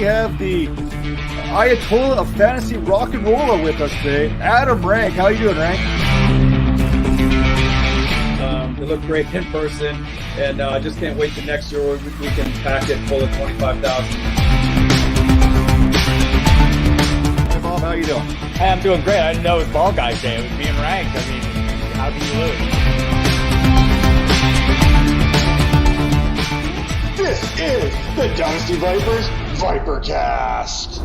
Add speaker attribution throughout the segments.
Speaker 1: have the Ayatollah of fantasy rock and roller with us today, Adam Rank. How you doing, Rank?
Speaker 2: They look great in person, and I just can't wait till next year where we can pack it full of 25,000.
Speaker 1: Hey, Bob, how you doing?
Speaker 3: Hey, I'm doing great. I didn't know it was Ball Guys Day. It was being ranked. I mean, how can you lose?
Speaker 4: This is the Dynasty Vipers ViperCast.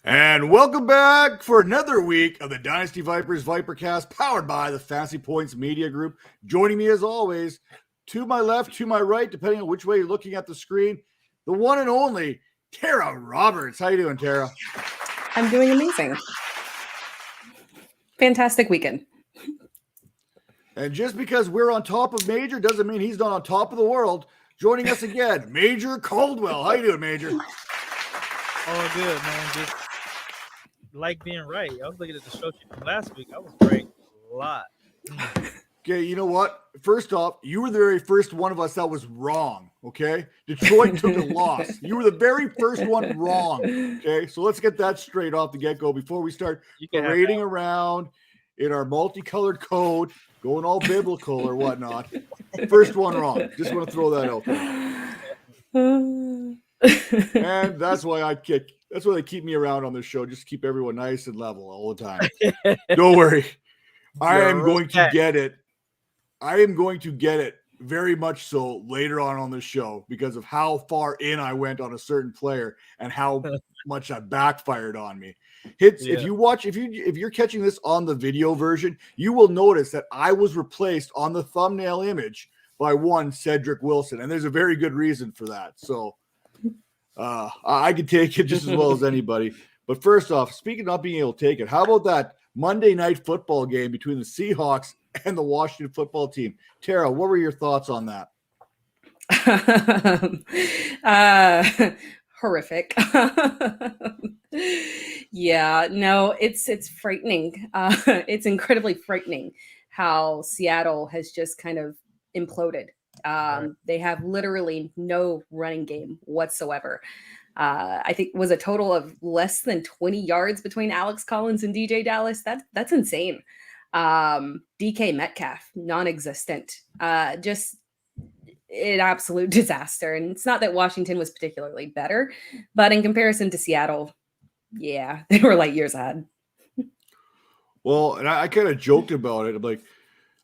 Speaker 1: And welcome back for another week of the Dynasty Vipers ViperCast, powered by the Fantasy Points Media Group. Joining me as always, to my left, to my right, depending on which way you're looking at the screen, the one and only Tera Roberts. How you doing, Tera?
Speaker 5: I'm doing amazing. Fantastic weekend.
Speaker 1: And just because we're on top of Major doesn't mean he's not on top of the world. Joining us again, Major Caldwell. How you doing, Major?
Speaker 6: Oh, good, man. Just like being right. I was looking at the show sheet from last week. I was right a lot.
Speaker 1: Okay, you know what? First off, you were the very first one of us that was wrong, okay? Detroit took a loss. You were the very first one wrong, okay? So let's get that straight off the get-go before we start parading around in our multicolored code, going all biblical or whatnot. First one wrong. Just want to throw that out there. And that's why they keep me around on this show, just to keep everyone nice and level all the time. Don't worry. I am going to get it. I am going to get it very much so later on the show because of how far in I went on a certain player and how much that backfired on me. If you're catching this on the video version, you will notice that I was replaced on the thumbnail image by one Cedric Wilson, and there's a very good reason for that. So I can take it just as well as anybody. But first off, speaking of not being able to take it, how about that Monday night football game between the Seahawks and the Washington football team? Tera, what were your thoughts on that?
Speaker 5: Horrific. Yeah, no, it's frightening. It's incredibly frightening how Seattle has just kind of imploded. They have literally no running game whatsoever. I think it was a total of less than 20 yards between Alex Collins and DJ Dallas. That's insane. DK Metcalf, non-existent. Just an absolute disaster. And it's not that Washington was particularly better, but in comparison to Seattle, yeah, they were light years ahead.
Speaker 1: Well, and I kind of joked about it. I'm like,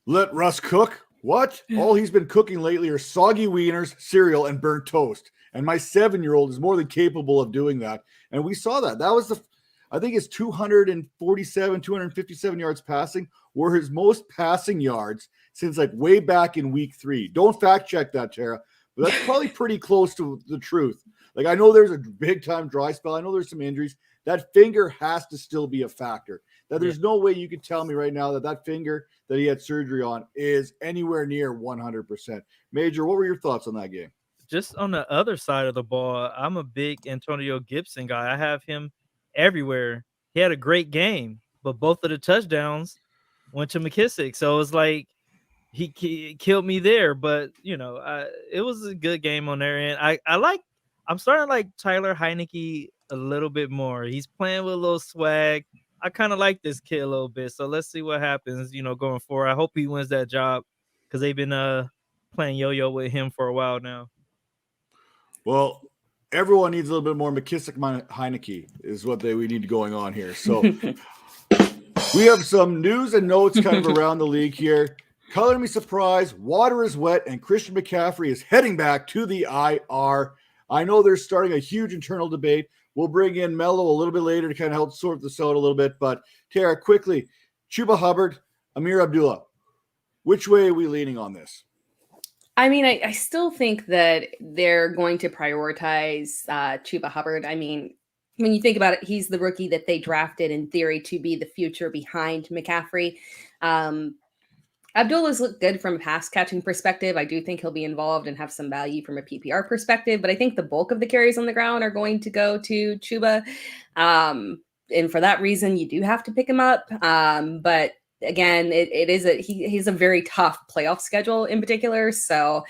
Speaker 1: let Russ cook. What? All he's been cooking lately are soggy wieners, cereal, and burnt toast. And my 7-year-old is more than capable of doing that. And we saw that. That was I think his 257 yards passing were his most passing yards since like way back in week 3. Don't fact check that, Tera, but that's probably pretty close to the truth. Like, I know there's a big time dry spell. I know there's some injuries. That finger has to still be a factor. That there's no way you could tell me right now that finger that he had surgery on is anywhere near 100%. Major, what were your thoughts on that game?
Speaker 6: Just on the other side of the ball, I'm a big Antonio Gibson guy. I have him everywhere. He had a great game, but both of the touchdowns went to McKissick. So it's like he killed me there. But, it was a good game on their end. I'm starting to like Tyler Heineke a little bit more. He's playing with a little swag. I kind of like this kid a little bit. So let's see what happens, going forward. I hope he wins that job because they've been playing yo-yo with him for a while now.
Speaker 1: Well, everyone needs a little bit more McKissick Heineke is what we need going on here. So we have some news and notes kind of around the league here. Color me surprised. Water is wet, and Christian McCaffrey is heading back to the IR. I know they're starting a huge internal debate. We'll bring in Mello a little bit later to kind of help sort this out a little bit. But, Tera, quickly, Chuba Hubbard, Amir Abdullah, which way are we leaning on this?
Speaker 5: I mean, I still think that they're going to prioritize Chuba Hubbard. I mean, when you think about it, he's the rookie that they drafted in theory to be the future behind McCaffrey. Abdullah's looked good from a pass catching perspective. I do think he'll be involved and have some value from a PPR perspective, but I think the bulk of the carries on the ground are going to go to Chuba. and for that reason, you do have to pick him up. But again, he's a very tough playoff schedule in particular. So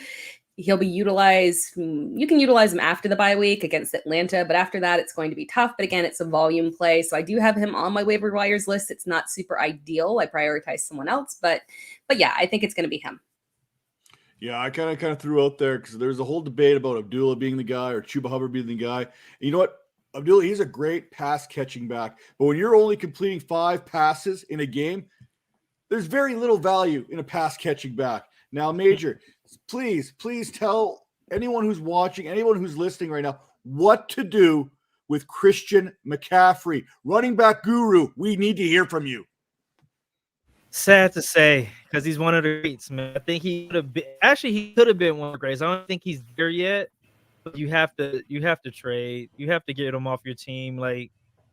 Speaker 5: he'll be utilized. You can utilize him after the bye week against Atlanta, but after that, it's going to be tough. But again, it's a volume play. So I do have him on my waiver wires list. It's not super ideal. I prioritize someone else, but yeah, I think it's going to be him.
Speaker 1: Yeah, I kind of threw out there because there's a whole debate about Abdullah being the guy or Chuba Hubbard being the guy. And you know what? Abdullah, he's a great pass catching back. But when you're only completing 5 passes in a game, there's very little value in a pass catching back. Now, Major, please tell anyone who's watching, anyone who's listening right now, what to do with Christian McCaffrey. Running back guru, we need to hear from you.
Speaker 6: Sad to say, because he's one of the greats, man. I think he could have been one of the greats. I don't think he's there yet, but you have to trade. You have to get him off your team. Like,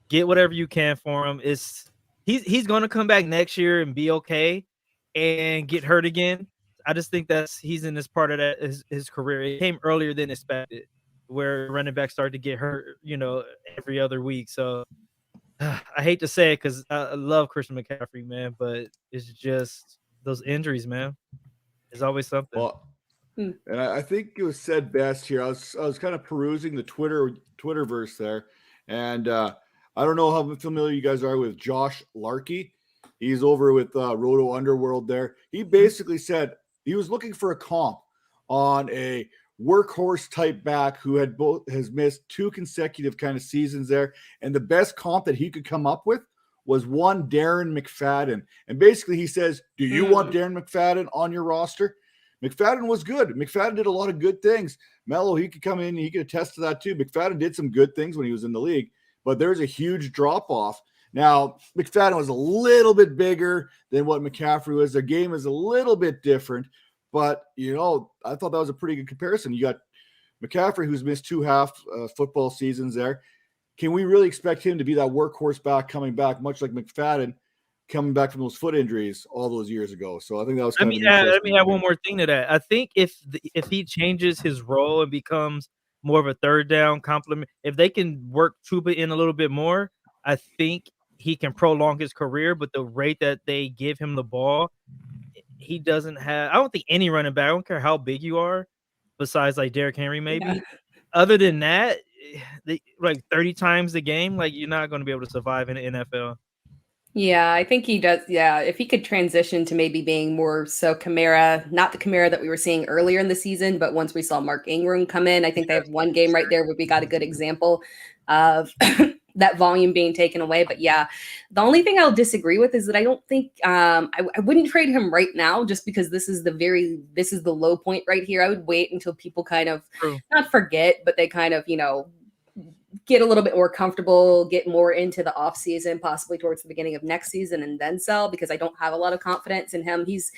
Speaker 6: get whatever you can for him. He's going to come back next year and be okay and get hurt again. I just think he's in this part of that his career. It came earlier than expected, where running backs started to get hurt, every other week. So I hate to say it because I love Christian McCaffrey, man, but it's just those injuries, man. There's always something.
Speaker 1: Well, and I think it was said best here. I was kind of perusing the Twitterverse there, and I don't know how familiar you guys are with Josh Larkey. He's over with Roto Underworld there. He basically said he was looking for a comp on a workhorse type back who has missed 2 consecutive kind of seasons there. And the best comp that he could come up with was one Darren Mcfadden. And basically he says, do you want Darren Mcfadden on your roster? McFadden was good. McFadden did a lot of good things. Mello, he could come in, he could attest to that too. McFadden did some good things when he was in the league, but there's a huge drop-off. Now, McFadden was a little bit bigger than what McCaffrey was. Their game is a little bit different, but, I thought that was a pretty good comparison. You got McCaffrey, who's missed 2 half football seasons there. Can we really expect him to be that workhorse back coming back, much like McFadden coming back from those foot injuries all those years ago? So I think that was kind of
Speaker 6: let me add one more thing to that. I think if he changes his role and becomes more of a third down complement, if they can work Chuba in a little bit more, I think he can prolong his career. But the rate that they give him the ball, he doesn't have. I don't think any running back, I don't care how big you are, besides like Derrick Henry maybe. Yeah. Other than that, like 30 times a game, like you're not going to be able to survive in the NFL.
Speaker 5: Yeah, I think he does. Yeah, if he could transition to maybe being more so Kamara, not the Kamara that we were seeing earlier in the season, but once we saw Mark Ingram come in, I think they have one game right there where we got a good example of that volume being taken away. But yeah, the only thing I'll disagree with is that I don't think I wouldn't trade him right now just because this is the low point right here. I would wait until people kind of not forget, but they kind of, get a little bit more comfortable, get more into the off season, possibly towards the beginning of next season, and then sell, because I don't have a lot of confidence in him. He's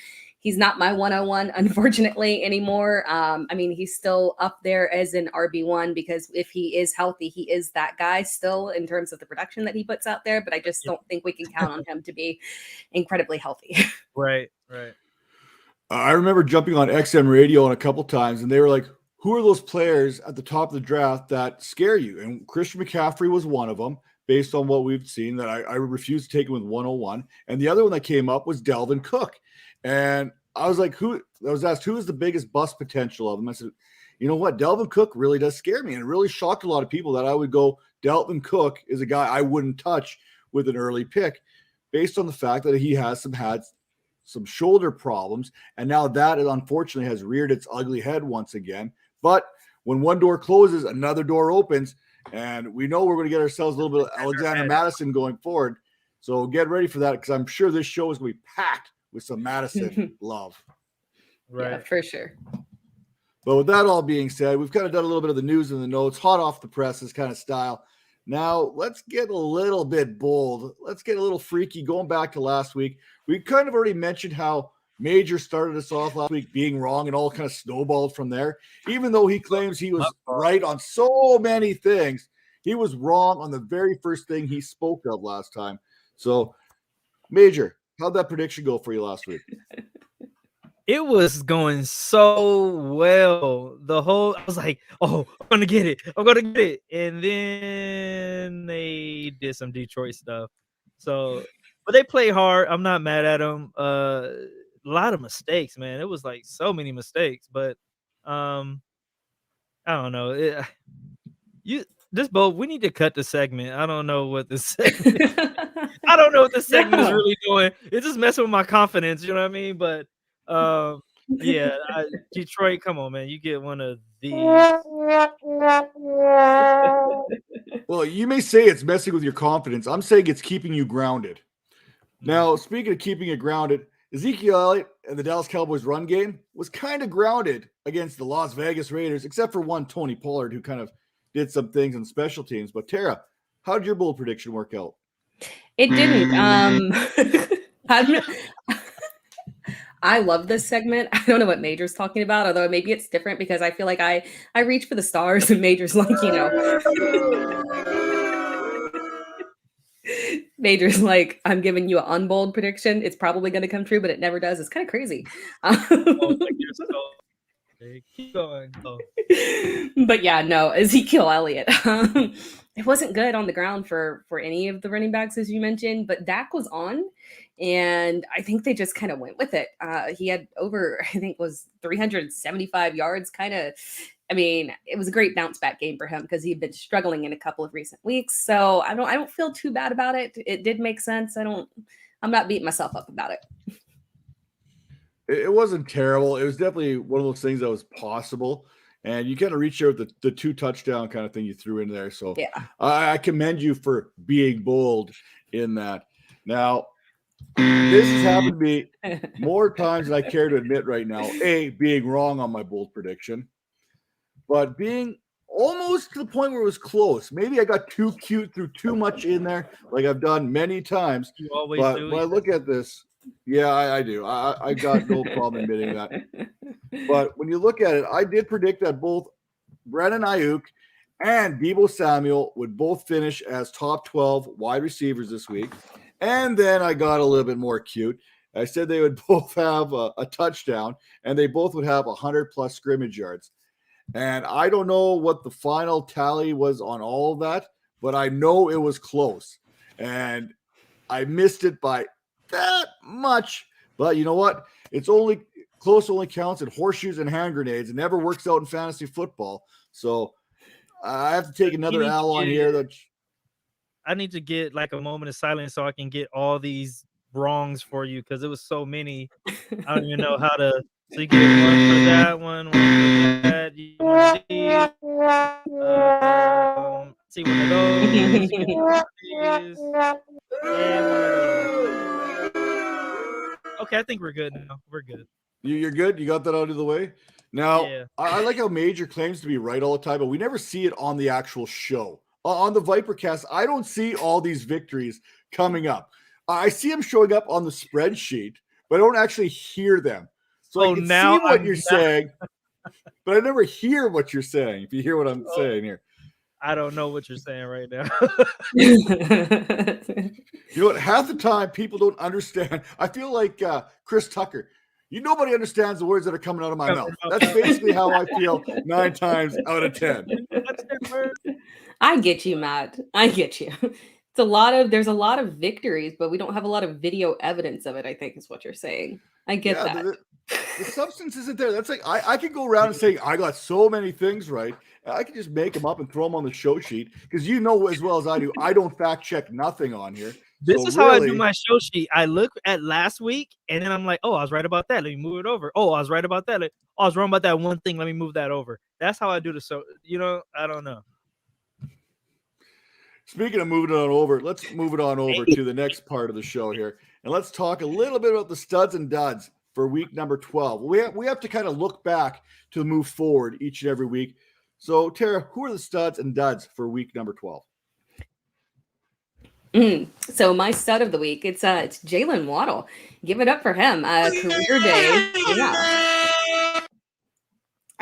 Speaker 5: not my 101, unfortunately, anymore. He's still up there as an RB1 because if he is healthy, he is that guy still in terms of the production that he puts out there. But I just don't think we can count on him to be incredibly healthy.
Speaker 6: Right.
Speaker 1: I remember jumping on XM radio a couple times, and they were like, who are those players at the top of the draft that scare you? And Christian McCaffrey was one of them, based on what we've seen, that I refused to take him with 101. And the other one that came up was Dalvin Cook. And I was like, I was asked, who is the biggest bust potential of them? I said, you know what? Dalvin Cook really does scare me. And it really shocked a lot of people that I would go, Dalvin Cook is a guy I wouldn't touch with an early pick, based on the fact that he has had some shoulder problems. And now that, unfortunately, has reared its ugly head once again. But when one door closes, another door opens, and we know we're going to get ourselves a little bit of Alexander Madison going forward. So get ready for that, because I'm sure this show is going to be packed with some Madison love.
Speaker 5: Right, yeah, for sure.
Speaker 1: But with that all being said, we've kind of done a little bit of the news and the notes, hot off the presses kind of style. Now let's get a little bit bold. Let's get a little freaky. Going back to last week, we kind of already mentioned how Major started us off last week being wrong and all kind of snowballed from there. Even though he claims he was right on so many things, he was wrong on the very first thing he spoke of last time. So, Major, how'd that prediction go for you last week?
Speaker 6: It was going so well. I was like, oh, I'm gonna get it. And then they did some Detroit stuff. So, but they played hard. I'm not mad at them. A lot of mistakes, man. It was like so many mistakes, but I don't know. We need to cut the segment. I don't know what this segment I don't know what this segment is really doing. It's just messing with my confidence, you know what I mean? But yeah, Detroit, come on, man. You get one of these.
Speaker 1: Well, you may say it's messing with your confidence. I'm saying it's keeping you grounded. Now, speaking of keeping it grounded, Ezekiel Elliot and the Dallas Cowboys run game was kind of grounded against the Las Vegas Raiders, except for one Tony Pollard who kind of did some things on special teams. But Tera, how did your bold prediction work out?
Speaker 5: It didn't. I love this segment. I don't know what Major's talking about, although maybe it's different because I feel like I reach for the stars and Major's like, Major's like, I'm giving you an unbold prediction. It's probably going to come true, but it never does. It's kind of crazy.
Speaker 6: Keep going.
Speaker 5: But yeah, no, Ezekiel Elliott. It wasn't good on the ground for any of the running backs, as you mentioned, but Dak was on, and I think they just kind of went with it. He had over, I think, was 375 yards. It was a great bounce back game for him because he had been struggling in a couple of recent weeks. So I don't feel too bad about it. It did make sense. I'm not beating myself up about it.
Speaker 1: It wasn't terrible. It was definitely one of those things that was possible. And you kind of reached out with the 2 touchdown kind of thing you threw in there. So yeah. I commend you for being bold in that. Now, this has happened to me more times than I care to admit right now. Being wrong on my bold prediction, but being almost to the point where it was close. Maybe I got too cute, threw too much in there, like I've done many times.
Speaker 6: You always do.
Speaker 1: When I look at this, yeah, I do. I got no problem admitting that. But when you look at it, I did predict that both Brandon Nyuk and Deebo Samuel would both finish as top 12 wide receivers this week. And then I got a little bit more cute. I said they would both have a touchdown, and they both would have 100-plus scrimmage yards. And I don't know what the final tally was on all of that, but I know it was close. And I missed it by that much. But you know what? It's only close, only counts in horseshoes and hand grenades. It never works out in fantasy football. So I have to take another L on here.
Speaker 6: I need to get like a moment of silence so I can get all these wrongs for you because it was so many. I don't even know how to. So you get one for that one for that. You want to see one of those. And one of those. Okay, I think we're good now. We're good.
Speaker 1: You're good? You got that out of the way? Now, yeah. I like how Major claims to be right all the time, but we never see it on the actual show. On the ViperCast, I don't see all these victories coming up. I see them showing up on the spreadsheet, but I don't actually hear them. So I can see what you're saying, but I never hear what you're saying, if you hear what I'm saying here.
Speaker 6: I don't know what you're saying right now.
Speaker 1: You know what? Half the time, people don't understand. I feel like Chris Tucker. Nobody understands the words that are coming out of my mouth. That's basically how I feel 9 times out of 10.
Speaker 5: I get you, Matt. I get you. There's a lot of victories, but we don't have a lot of video evidence of it, I think is what you're saying. I get that.
Speaker 1: The substance isn't there. That's like, I can go around and say, I got so many things right. I can just make them up and throw them on the show sheet because you know as well as I do, I don't fact check nothing on here.
Speaker 6: This is how I do my show sheet. I look at last week and then I'm like, oh, I was right about that. Let me move it over. Oh, I was right about that. I was wrong about that one thing. Let me move that over. That's how I do the show. I don't know.
Speaker 1: Speaking of moving it on over, let's move it on over to the next part of the show here. And let's talk a little bit about the studs and duds for week number 12. We have to kind of look back to move forward each and every week. So, Tera, who are the studs and duds for week number 12?
Speaker 5: So my stud of the week, it's Jalen Waddle. Give it up for him. Career day. Yeah.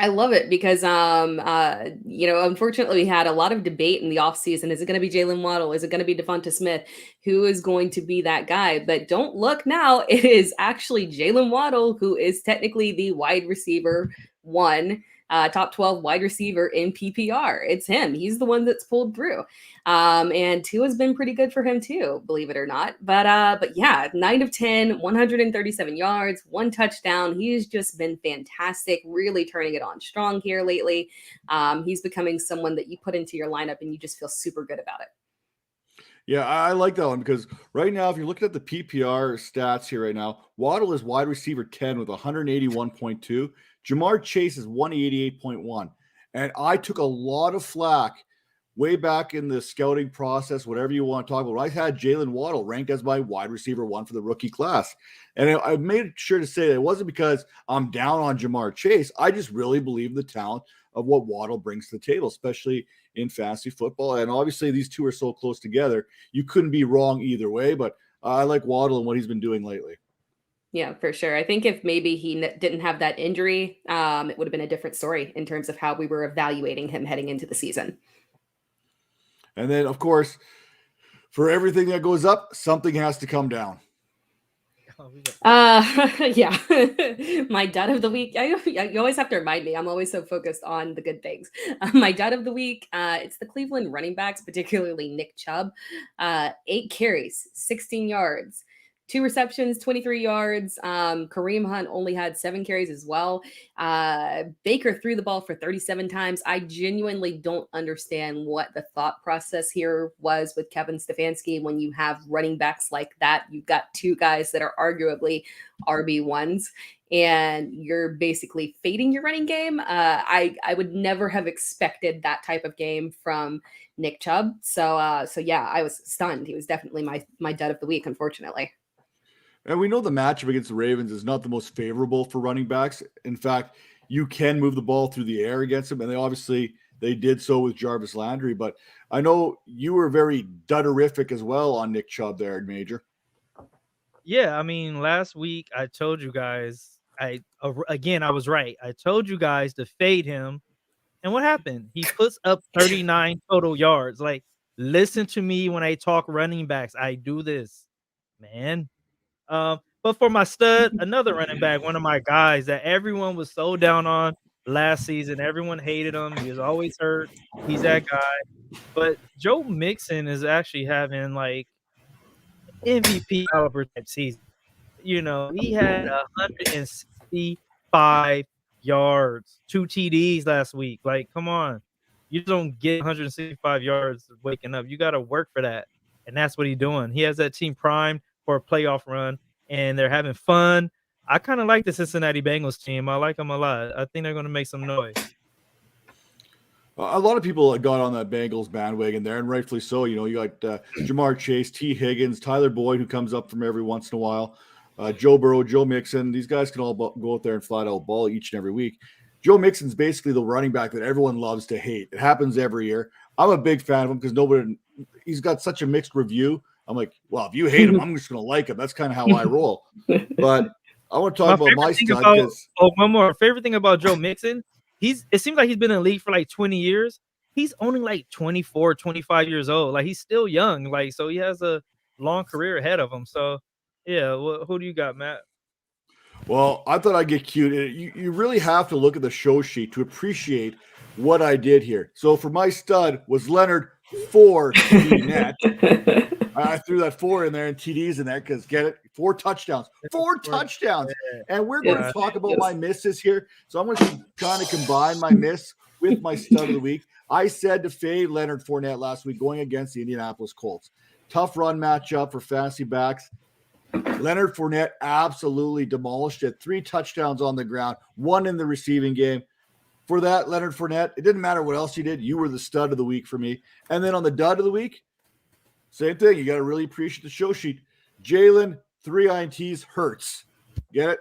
Speaker 5: I love it because, unfortunately we had a lot of debate in the offseason. Is it going to be Jalen Waddle? Is it going to be Devonta Smith? Who is going to be that guy? But don't look now. It is actually Jalen Waddle, who is technically the wide receiver one, top 12 wide receiver in PPR. It's him. He's the one that's pulled through. And 2 has been pretty good for him too, believe it or not. But yeah, 9 of 10, 137 yards, 1 touchdown. He's just been fantastic, really turning it on strong here lately. He's becoming someone that you put into your lineup and you just feel super good about it.
Speaker 1: Yeah, I like that one because right now, if you're looking at the PPR stats here right now, Waddle is wide receiver 10 with 181.2. Jamar Chase is 188.1. And I took a lot of flack way back in the scouting process, whatever you want to talk about. I had Jalen Waddle ranked as my wide receiver 1 for the rookie class. And I made sure to say that it wasn't because I'm down on Jamar Chase. I just really believe in the talent of what Waddle brings to the table, especially in fantasy football. And obviously these two are so close together. You couldn't be wrong either way, but I like Waddle and what he's been doing lately.
Speaker 5: Yeah, for sure. I think if maybe he didn't have that injury, it would have been a different story in terms of how we were evaluating him heading into the season.
Speaker 1: And then, of course, for everything that goes up, something has to come down.
Speaker 5: Yeah. My dud of the week. You always have to remind me. I'm always so focused on the good things. My dud of the week. It's the Cleveland running backs, particularly Nick Chubb. 8 carries, 16 yards. 2 receptions, 23 yards. Kareem Hunt only had 7 carries as well. Baker threw the ball for 37 times. I genuinely don't understand what the thought process here was with Kevin Stefanski when you have running backs like that. You've got 2 guys that are arguably RB1s, and you're basically fading your running game. I would never have expected that type of game from Nick Chubb. So yeah, I was stunned. He was definitely my dud of the week, unfortunately.
Speaker 1: And we know the matchup against the Ravens is not the most favorable for running backs. In fact, you can move the ball through the air against them, and they did so with Jarvis Landry. But I know you were very dudderific as well on Nick Chubb there, Major.
Speaker 6: Yeah, I mean, last week I told you guys, I was right. I told you guys to fade him, and what happened? He puts up 39 total yards. Like, listen to me when I talk running backs. I do this, man. But for my stud, another running back, one of my guys that everyone was so down on last season. Everyone hated him. He was always hurt. He's that guy. But Joe Mixon is actually having like MVP caliber type season. You know, he had 165 yards, 2 TDs last week. Like, come on. You don't get 165 yards waking up. You got to work for that. And that's what he's doing. He has that team primed for a playoff run, and they're having fun. I kind of like the Cincinnati Bengals team. I like them a lot. I think they're going to make some noise.
Speaker 1: A lot of people got on that Bengals bandwagon there, and rightfully so. You know, you got Jamar Chase, T. Higgins, Tyler Boyd, who comes up from every once in a while, Joe Burrow, Joe Mixon. These guys can all go out there and flat out ball each and every week. Joe Mixon's basically the running back that everyone loves to hate. It happens every year. I'm a big fan of him because he's got such a mixed review. I'm like, well, if you hate him, I'm just going to like him. That's kind of how I roll. But I want to talk about my stud.
Speaker 6: One more. Favorite thing about Joe Mixon, it seems like he's been in the league for like 20 years. He's only like 24, 25 years old. Like, he's still young. Like, so he has a long career ahead of him. So, yeah, who do you got, Matt?
Speaker 1: Well, I thought I'd get cute. You really have to look at the show sheet to appreciate what I did here. So for my stud was Leonard 4 TD net. I threw that 4 in there and TDs in there because get it? 4 touchdowns. 4 touchdowns. And we're going to talk about my misses here. So I'm going to kind of combine my miss with my stud of the week. I said to fade Leonard Fournette last week going against the Indianapolis Colts. Tough run matchup for fantasy backs. Leonard Fournette absolutely demolished it. 3 touchdowns on the ground, 1 in the receiving game. For that, Leonard Fournette, it didn't matter what else you did. You were the stud of the week for me. And then on the dud of the week, same thing. You got to really appreciate the show sheet. Jalen, 3 INTs hurts. Get it?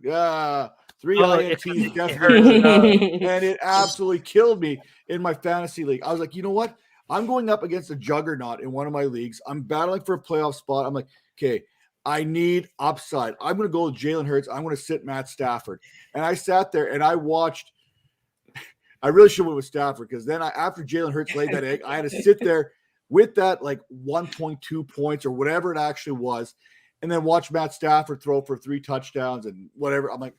Speaker 1: Yeah. 3 INTs definitely hurts. And it absolutely killed me in my fantasy league. I was like, you know what? I'm going up against a juggernaut in one of my leagues. I'm battling for a playoff spot. I'm like, okay, I need upside. I'm going to go with Jalen Hurts. I'm going to sit Matt Stafford. And I sat there and I watched I really should have went with Stafford because then after Jalen Hurts laid that egg, I had to sit there with that like 1.2 points or whatever it actually was, and then watch Matt Stafford throw for 3 touchdowns and whatever. I'm like,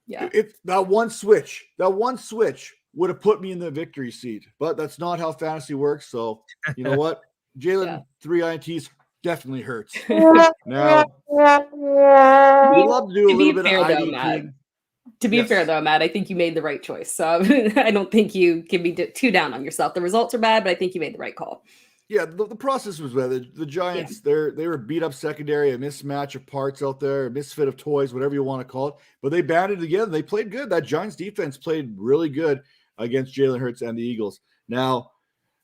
Speaker 5: Yeah.
Speaker 1: That one switch would have put me in the victory seat, but that's not how fantasy works. So you know what? Jalen 3 INTs definitely hurts. Now, we'd love to do a little bit of IDP.
Speaker 5: To be fair, though, Matt, I think you made the right choice. So I don't think you can be too down on yourself. The results are bad, but I think you made the right call.
Speaker 1: Yeah, the process was bad. The Giants, they were beat up secondary, a mismatch of parts out there, a misfit of toys, whatever you want to call it. But they banded together. They played good. That Giants defense played really good against Jalen Hurts and the Eagles. Now,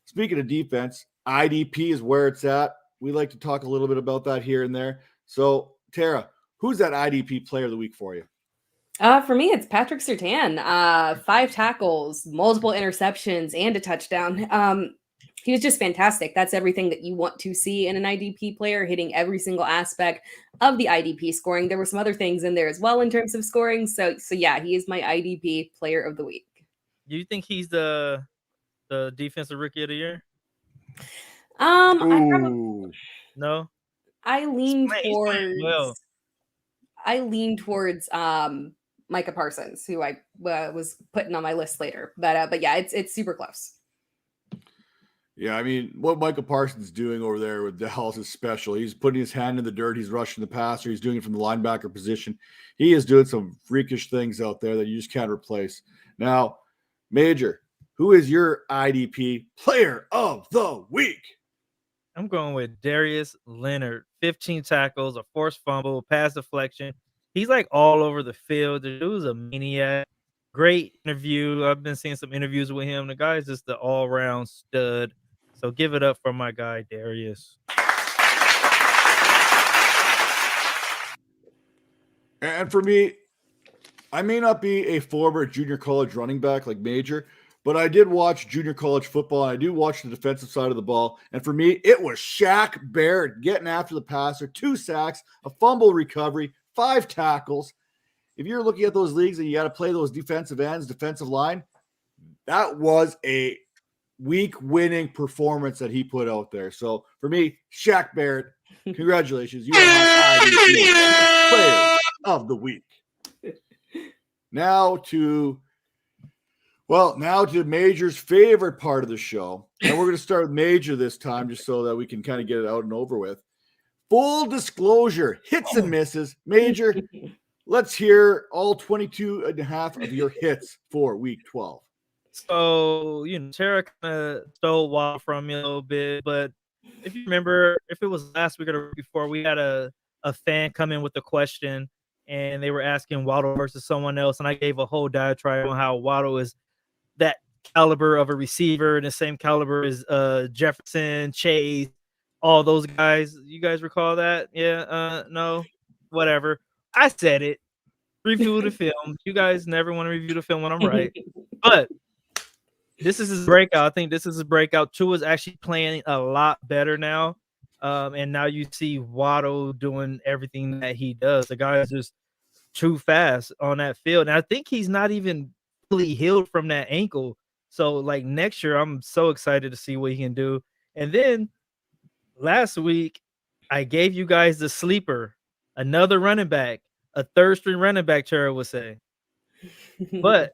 Speaker 1: speaking of defense, IDP is where it's at. We like to talk a little bit about that here and there. So, Tera, who's that IDP player of the week for you?
Speaker 5: For me, it's Patrick Surtain. 5 tackles, multiple interceptions, and a touchdown. He was just fantastic. That's everything that you want to see in an IDP player, hitting every single aspect of the IDP scoring. There were some other things in there as well in terms of scoring. So yeah, he is my IDP player of the week.
Speaker 6: Do you think he's the defensive rookie of the year? No.
Speaker 5: I lean towards Micah Parsons, who I was putting on my list later. But yeah, it's super close.
Speaker 1: Yeah, I mean, what Micah Parsons is doing over there with Dallas is special. He's putting his hand in the dirt. He's rushing the passer. He's doing it from the linebacker position. He is doing some freakish things out there that you just can't replace. Now, Major, who is your IDP player of the week?
Speaker 6: I'm going with Darius Leonard. 15 tackles, a forced fumble, pass deflection. He's like all over the field. The dude's a maniac. Great interview. I've been seeing some interviews with him. The guy's just the all-around stud. So give it up for my guy, Darius.
Speaker 1: And for me, I may not be a former junior college running back like Major, but I did watch junior college football, and I do watch the defensive side of the ball. And for me, it was Shaq Barrett getting after the passer, 2 sacks, a fumble recovery, 5 tackles. If you're looking at those leagues and you got to play those defensive ends, defensive line, that was a week-winning performance that he put out there. So for me, Shaq Barrett, congratulations. You are my IDP player of the week. Now to Major's favorite part of the show. And we're going to start with Major this time just so that we can kind of get it out and over with. Full disclosure, hits and misses. Major, let's hear all 22 and a half of your hits for week 12.
Speaker 6: So, Tera kind of stole Waddle from me a little bit, but if you remember, if it was last week or the week before, we had a fan come in with a question, and they were asking Waddle versus someone else, and I gave a whole diatribe on how Waddle is that caliber of a receiver and the same caliber as Jefferson, Chase, all those guys. You guys recall that? Yeah, no, whatever. I said it. Review the film. You guys never want to review the film when I'm right. But this is his breakout. I think this is his breakout. Tua's actually playing a lot better now. And now you see Waddle doing everything that he does. The guy is just too fast on that field. And I think he's not even fully healed from that ankle. So, like, next year, I'm so excited to see what he can do. And then last week, I gave you guys the sleeper, another running back, a third-string running back, Tera would say. But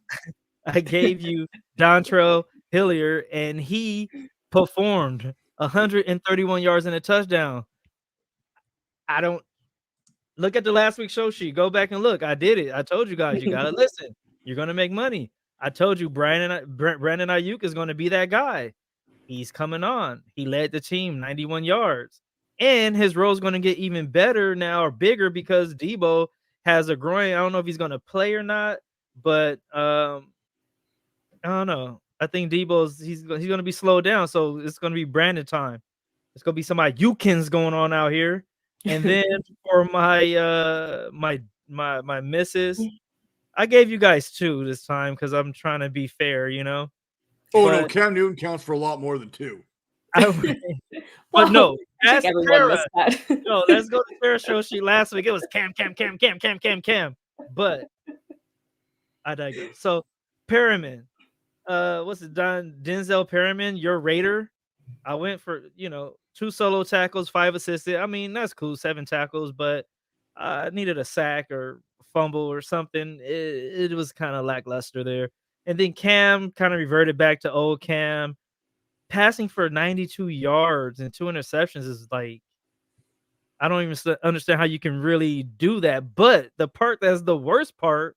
Speaker 6: I gave you Dontrell Hillyard, and he performed 131 yards and a touchdown. I don't look at the last week's show sheet. Go back and look. I did it. I told you guys, you got to listen. You're going to make money. I told you Brandon Nyuk is going to be that guy. He's coming on. He led the team 91 yards. And his role is going to get even better now or bigger because Debo has a groin. I don't know if he's going to play or not, but I don't know. I think Debo's he's going to be slowed down, so it's going to be Brandon time. It's going to be some Ayukins going on out here. And then for my my misses, I gave you guys 2 this time because I'm trying to be fair,
Speaker 1: Oh, no, Cam Newton counts for a lot more than 2.
Speaker 6: But no,
Speaker 5: ask Tera.
Speaker 6: No, let's go to Tera's show sheet last week. It was Cam. But I digress. So Perriman. What's it? Denzel Perriman, your Raider. I went for 2 solo tackles, 5 assisted. I mean, that's cool, 7 tackles, but I needed a sack or fumble or something. It was kind of lackluster there. And then Cam kind of reverted back to old Cam. Passing for 92 yards and 2 interceptions is like, I don't even understand how you can really do that. But the part that's the worst part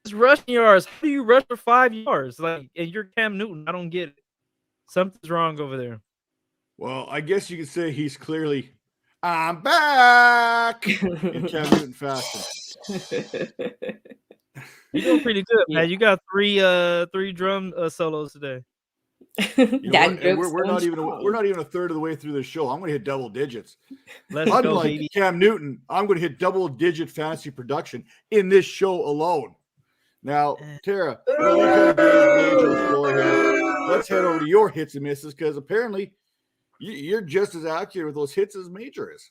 Speaker 6: is rushing yards. How do you rush for 5 yards? Like, and you're Cam Newton. I don't get it. Something's wrong over there.
Speaker 1: Well, I guess you could say he's clearly, I'm back in Cam Newton fashion.
Speaker 6: You're doing pretty good, man. You got three drum solos today.
Speaker 1: We're not even a third of the way through the show. I'm going to hit double digits. Unlike Cam Newton, I'm going to hit double-digit fantasy production in this show alone. Now, Tera, let's head over to your hits and misses because apparently you're just as accurate with those hits as Major is.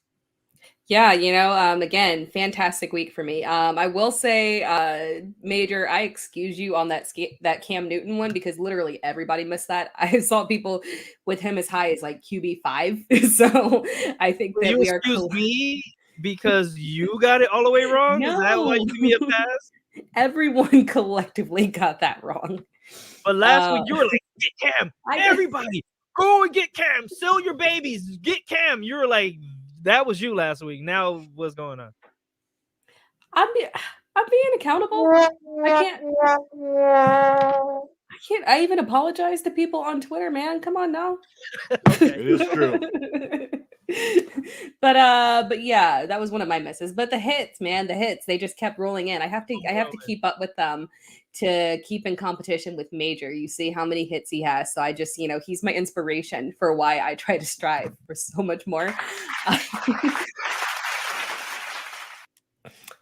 Speaker 5: Yeah, again, fantastic week for me. I will say, Major, I excuse you on that Cam Newton one because literally everybody missed that. I saw people with him as high as like QB5. So I think that we are.
Speaker 6: Excuse me because you got it all the way wrong?
Speaker 5: No.
Speaker 6: Is that why you give me a pass?
Speaker 5: Everyone collectively got that wrong.
Speaker 6: But last week you were like, get Cam. Everybody, go and get Cam. Sell your babies. Get Cam. You were like, that was you last week. Now what's going on?
Speaker 5: I'm being accountable. I can't. I even apologize to people on Twitter, man. Come on now.
Speaker 1: Okay, it is true.
Speaker 5: But yeah, that was one of my misses. But the hits, man, they just kept rolling in. I have to keep up with them to keep in competition with Major. You see how many hits he has. So I just, he's my inspiration for why I try to strive for so much more.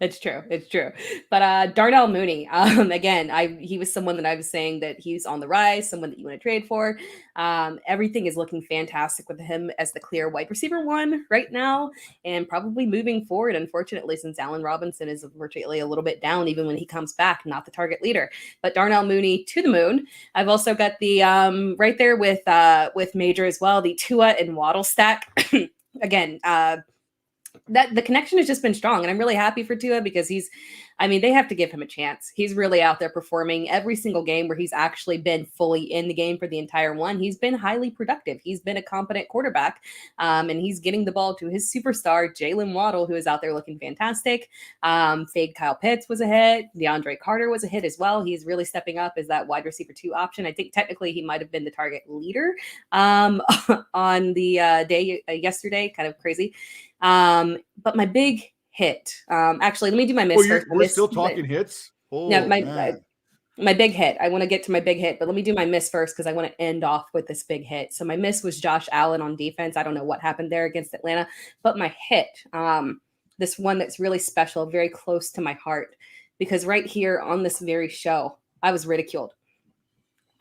Speaker 5: It's true. But Darnell Mooney, again, he was someone that I was saying that he's on the rise, someone that you want to trade for. Everything is looking fantastic with him as the clear wide receiver 1 right now, and probably moving forward, unfortunately, since Allen Robinson is unfortunately a little bit down, even when he comes back, not the target leader. But Darnell Mooney to the moon. I've also got the right there with Major as well, the Tua and Waddle stack. Again, that the connection has just been strong, and I'm really happy for Tua because they have to give him a chance. He's really out there performing every single game where he's actually been fully in the game for the entire one. He's been highly productive. He's been a competent quarterback, and he's getting the ball to his superstar, Jalen Waddle, who is out there looking fantastic. Fade Kyle Pitts was a hit. DeAndre Carter was a hit as well. He's really stepping up as that wide receiver 2 option. I think technically he might have been the target leader on the day yesterday. Kind of crazy. But my big hit, actually, let me do my miss first.
Speaker 1: We're still talking hits?
Speaker 5: Yeah, my big hit. I want to get to my big hit, but let me do my miss first because I want to end off with this big hit. So my miss was Josh Allen on defense. I don't know what happened there against Atlanta, but my hit, this one that's really special, very close to my heart, because right here on this very show, I was ridiculed.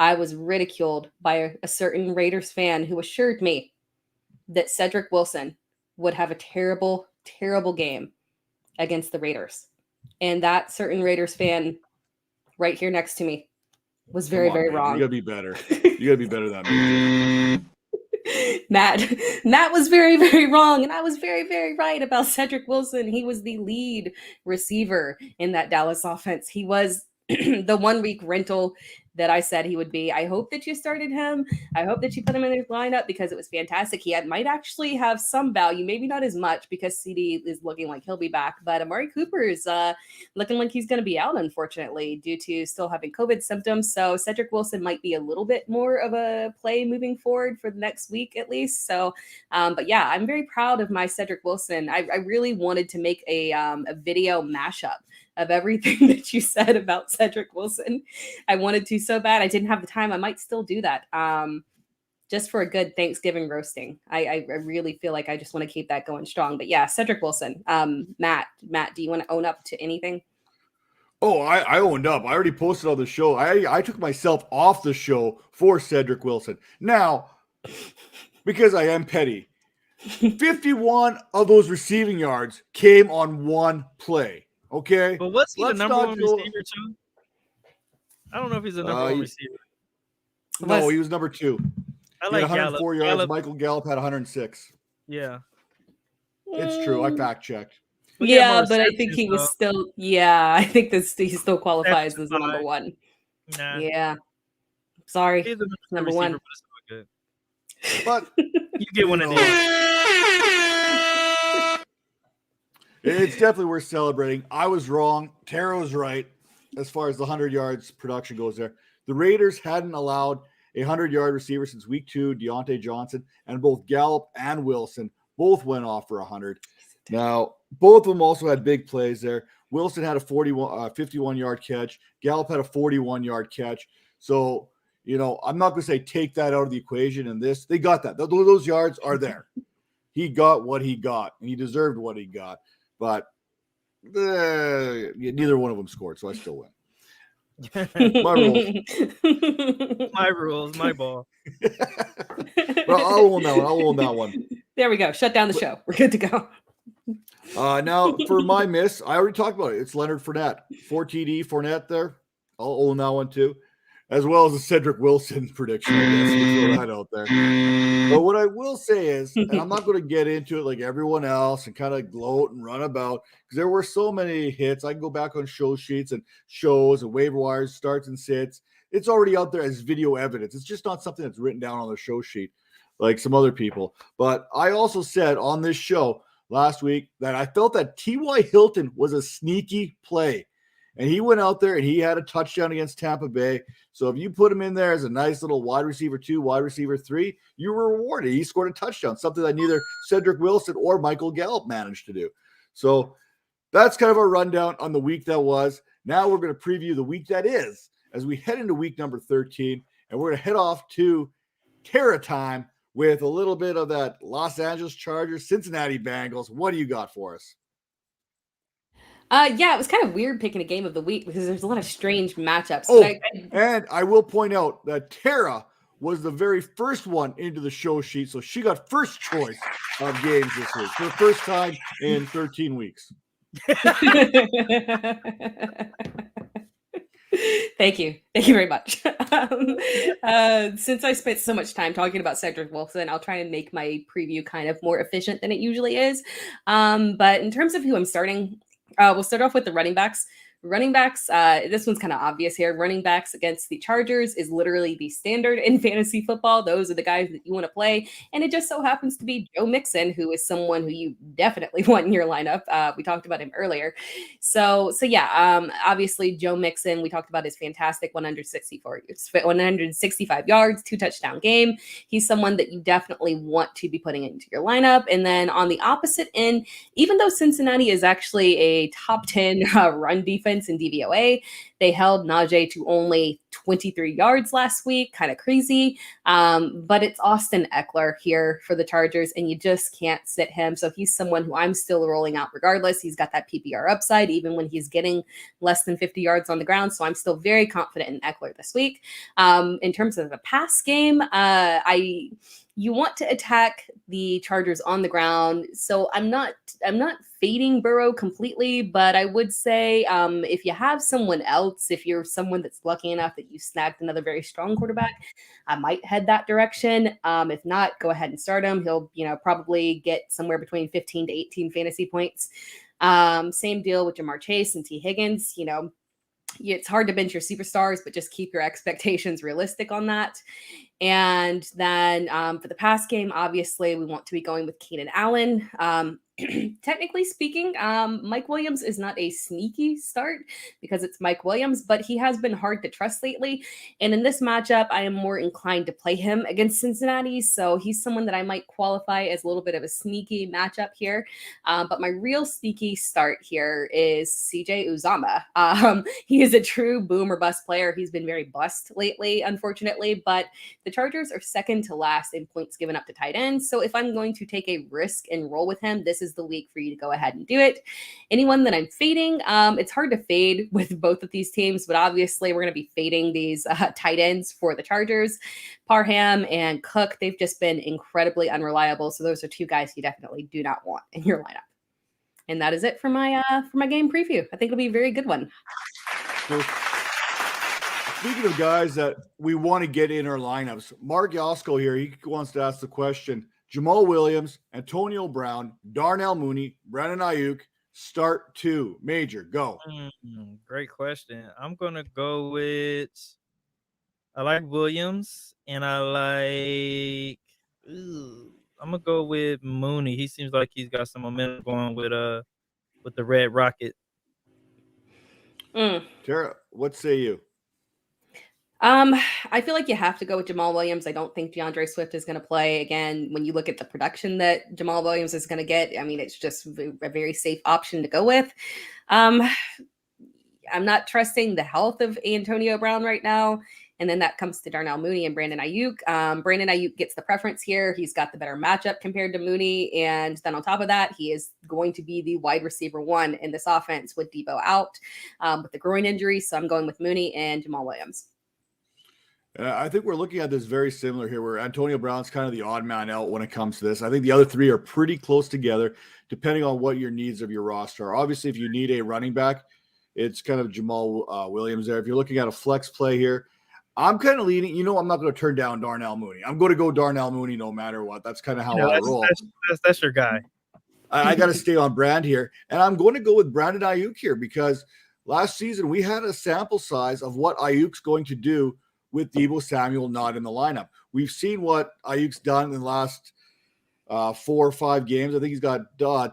Speaker 5: I was ridiculed by a certain Raiders fan who assured me that Cedric Wilson would have a terrible, terrible game against the Raiders. And that certain Raiders fan right here next to me was very, very wrong.
Speaker 1: You gotta be better. You gotta be better than me.
Speaker 5: Matt was very, very wrong. And I was very, very right about Cedric Wilson. He was the lead receiver in that Dallas offense. He was the 1 week rental that I said he would be. I hope that you started him. I hope that you put him in the lineup because it was fantastic. He might actually have some value, maybe not as much because CD is looking like he'll be back, but Amari Cooper is looking like he's going to be out, unfortunately, due to still having COVID symptoms. So Cedric Wilson might be a little bit more of a play moving forward for the next week at least. So, but yeah, I'm very proud of my Cedric Wilson. I really wanted to make a video mashup of everything that you said about Cedric Wilson. I wanted to so bad. I didn't have the time. I might still do that just for a good Thanksgiving roasting. I really feel like I just want to keep that going strong. But yeah, Cedric Wilson. Matt, do you want to own up to anything?
Speaker 1: Oh, I owned up. I already posted on the show. I took myself off the show for Cedric Wilson. Now, because I am petty, 51 of those receiving yards came on one play. Okay,
Speaker 6: but what's he the number one receiver too? I don't know if he's a number one receiver.
Speaker 1: No, he was number 2.
Speaker 6: I
Speaker 1: He
Speaker 6: like
Speaker 1: had 104 yards.
Speaker 6: Gallup.
Speaker 1: Michael Gallup had 106.
Speaker 6: Yeah.
Speaker 1: It's true. I fact checked.
Speaker 6: But he had more
Speaker 5: but I think he was still. Yeah, I think he still qualifies as the number 1.
Speaker 6: Nah.
Speaker 5: Yeah. Sorry,
Speaker 6: He's the
Speaker 5: number
Speaker 6: receiver,
Speaker 5: 1.
Speaker 6: But it's still good.
Speaker 1: But
Speaker 6: You get one of these.
Speaker 1: it's definitely worth celebrating. I was wrong. Tera was right as far as the 100 yards production goes there. The Raiders hadn't allowed a 100-yard receiver since week 2, Deonte Johnson, and both Gallup and Wilson both went off for 100. Now, both of them also had big plays there. Wilson had a 51-yard catch. Gallup had a 41-yard catch. So, I'm not going to say take that out of the equation in this. They got that. Those yards are there. He got what he got, and he deserved what he got. But neither one of them scored, so I still win. My
Speaker 6: rules, my ball.
Speaker 1: But I'll own that one.
Speaker 5: There we go. Shut down the show. We're good to go.
Speaker 1: Now, for my miss, I already talked about it. It's Leonard Fournette. 4 TD Fournette there. I'll own that one too. As well as the Cedric Wilson prediction, I guess. We'll throw that out there. But what I will say is, and I'm not going to get into it like everyone else and kind of gloat and run about, because there were so many hits. I can go back on show sheets and shows and waiver wires, starts and sits. It's already out there as video evidence. It's just not something that's written down on the show sheet like some other people. But I also said on this show last week that I felt that T.Y. Hilton was a sneaky play. And he went out there and he had a touchdown against Tampa Bay. So if you put him in there as a nice little wide receiver 2, wide receiver 3, you were rewarded. He scored a touchdown, something that neither Cedric Wilson or Michael Gallup managed to do. So that's kind of a rundown on the week that was. Now we're going to preview the week that is as we head into week number 13. And we're going to head off to Tera time with a little bit of that Los Angeles Chargers, Cincinnati Bengals. What do you got for us?
Speaker 5: It was kind of weird picking a game of the week because there's a lot of strange matchups.
Speaker 1: And I will point out that Tera was the very first one into the show sheet, so she got first choice of games this week for the first time in 13 weeks.
Speaker 5: Thank you very much. Since I spent so much time talking about Cedric Wilson, I'll try and make my preview kind of more efficient than it usually is. But in terms of who I'm starting, we'll start off with the running backs. This one's kind of obvious here. Running backs against the Chargers is literally the standard in fantasy football. Those are the guys that you want to play. And it just so happens to be Joe Mixon, who is someone who you definitely want in your lineup. We talked about him earlier. Obviously Joe Mixon, we talked about his fantastic 165 yards, 2 touchdown game. He's someone that you definitely want to be putting into your lineup. And then on the opposite end, even though Cincinnati is actually a top 10 run defense in DVOA, they held Najee to only 23 yards last week. Kind of crazy. But it's Austin Eckler here for the Chargers, and you just can't sit him. So he's someone who I'm still rolling out regardless. He's got that PPR upside, even when he's getting less than 50 yards on the ground. So I'm still very confident in Eckler this week. In terms of the pass game, you want to attack the Chargers on the ground. So I'm not fading Burrow completely, but I would say if you have someone else, if you're someone that's lucky enough that you snagged another very strong quarterback, I might head that direction. If not, go ahead and start him. He'll, probably get somewhere between 15 to 18 fantasy points. Same deal with Jamar Chase and T. Higgins. It's hard to bench your superstars, but just keep your expectations realistic on that. And then for the pass game, obviously, we want to be going with Keenan Allen. Technically speaking, Mike Williams is not a sneaky start because it's Mike Williams, but he has been hard to trust lately. And in this matchup, I am more inclined to play him against Cincinnati. So he's someone that I might qualify as a little bit of a sneaky matchup here. But my real sneaky start here is CJ Uzomah. He is a true boom or bust player. He's been very bust lately, unfortunately, but the Chargers are second to last in points given up to tight ends. So if I'm going to take a risk and roll with him, this is the week for you to go ahead and do it. Anyone that I'm fading, it's hard to fade with both of these teams, but obviously we're going to be fading these tight ends for the Chargers. Parham and Cook, they've just been incredibly unreliable. So those are 2 guys you definitely do not want in your lineup. And that is it for my game preview. I think it'll be a very good one.
Speaker 1: Speaking of guys that we want to get in our lineups, Mark Yosko here, he wants to ask the question, Jamal Williams, Antonio Brown, Darnell Mooney, Brandon Ayuk, start 2. Major, go.
Speaker 6: Great question. I'm going to go with, I like Williams, and I'm going to go with Mooney. He seems like he's got some momentum going with the Red Rocket.
Speaker 1: Tara, what say you?
Speaker 5: I feel like you have to go with Jamal Williams. I don't think DeAndre Swift is going to play again. When you look at the production that Jamal Williams is going to get, I mean, it's just a very safe option to go with. I'm not trusting the health of Antonio Brown right now. And then that comes to Darnell Mooney and Brandon Ayuk. Brandon Ayuk gets the preference here. He's got the better matchup compared to Mooney. And then on top of that, he is going to be the wide receiver 1 in this offense with Debo out with the groin injury. So I'm going with Mooney and Jamal Williams.
Speaker 1: I think we're looking at this very similar here, where Antonio Brown's kind of the odd man out when it comes to this. I think the other 3 are pretty close together, depending on what your needs of your roster are. Obviously, if you need a running back, it's kind of Jamal Williams there. If you're looking at a flex play here, I'm kind of leaning. I'm not going to turn down Darnell Mooney. I'm going to go Darnell Mooney no matter what. That's kind of how I roll.
Speaker 6: That's your guy.
Speaker 1: I got to stay on brand here, and I'm going to go with Brandon Ayuk here because last season we had a sample size of what Ayuk's going to do with Deebo Samuel not in the lineup. We've seen what Ayuk's done in the last 4 or 5 games. I think he's got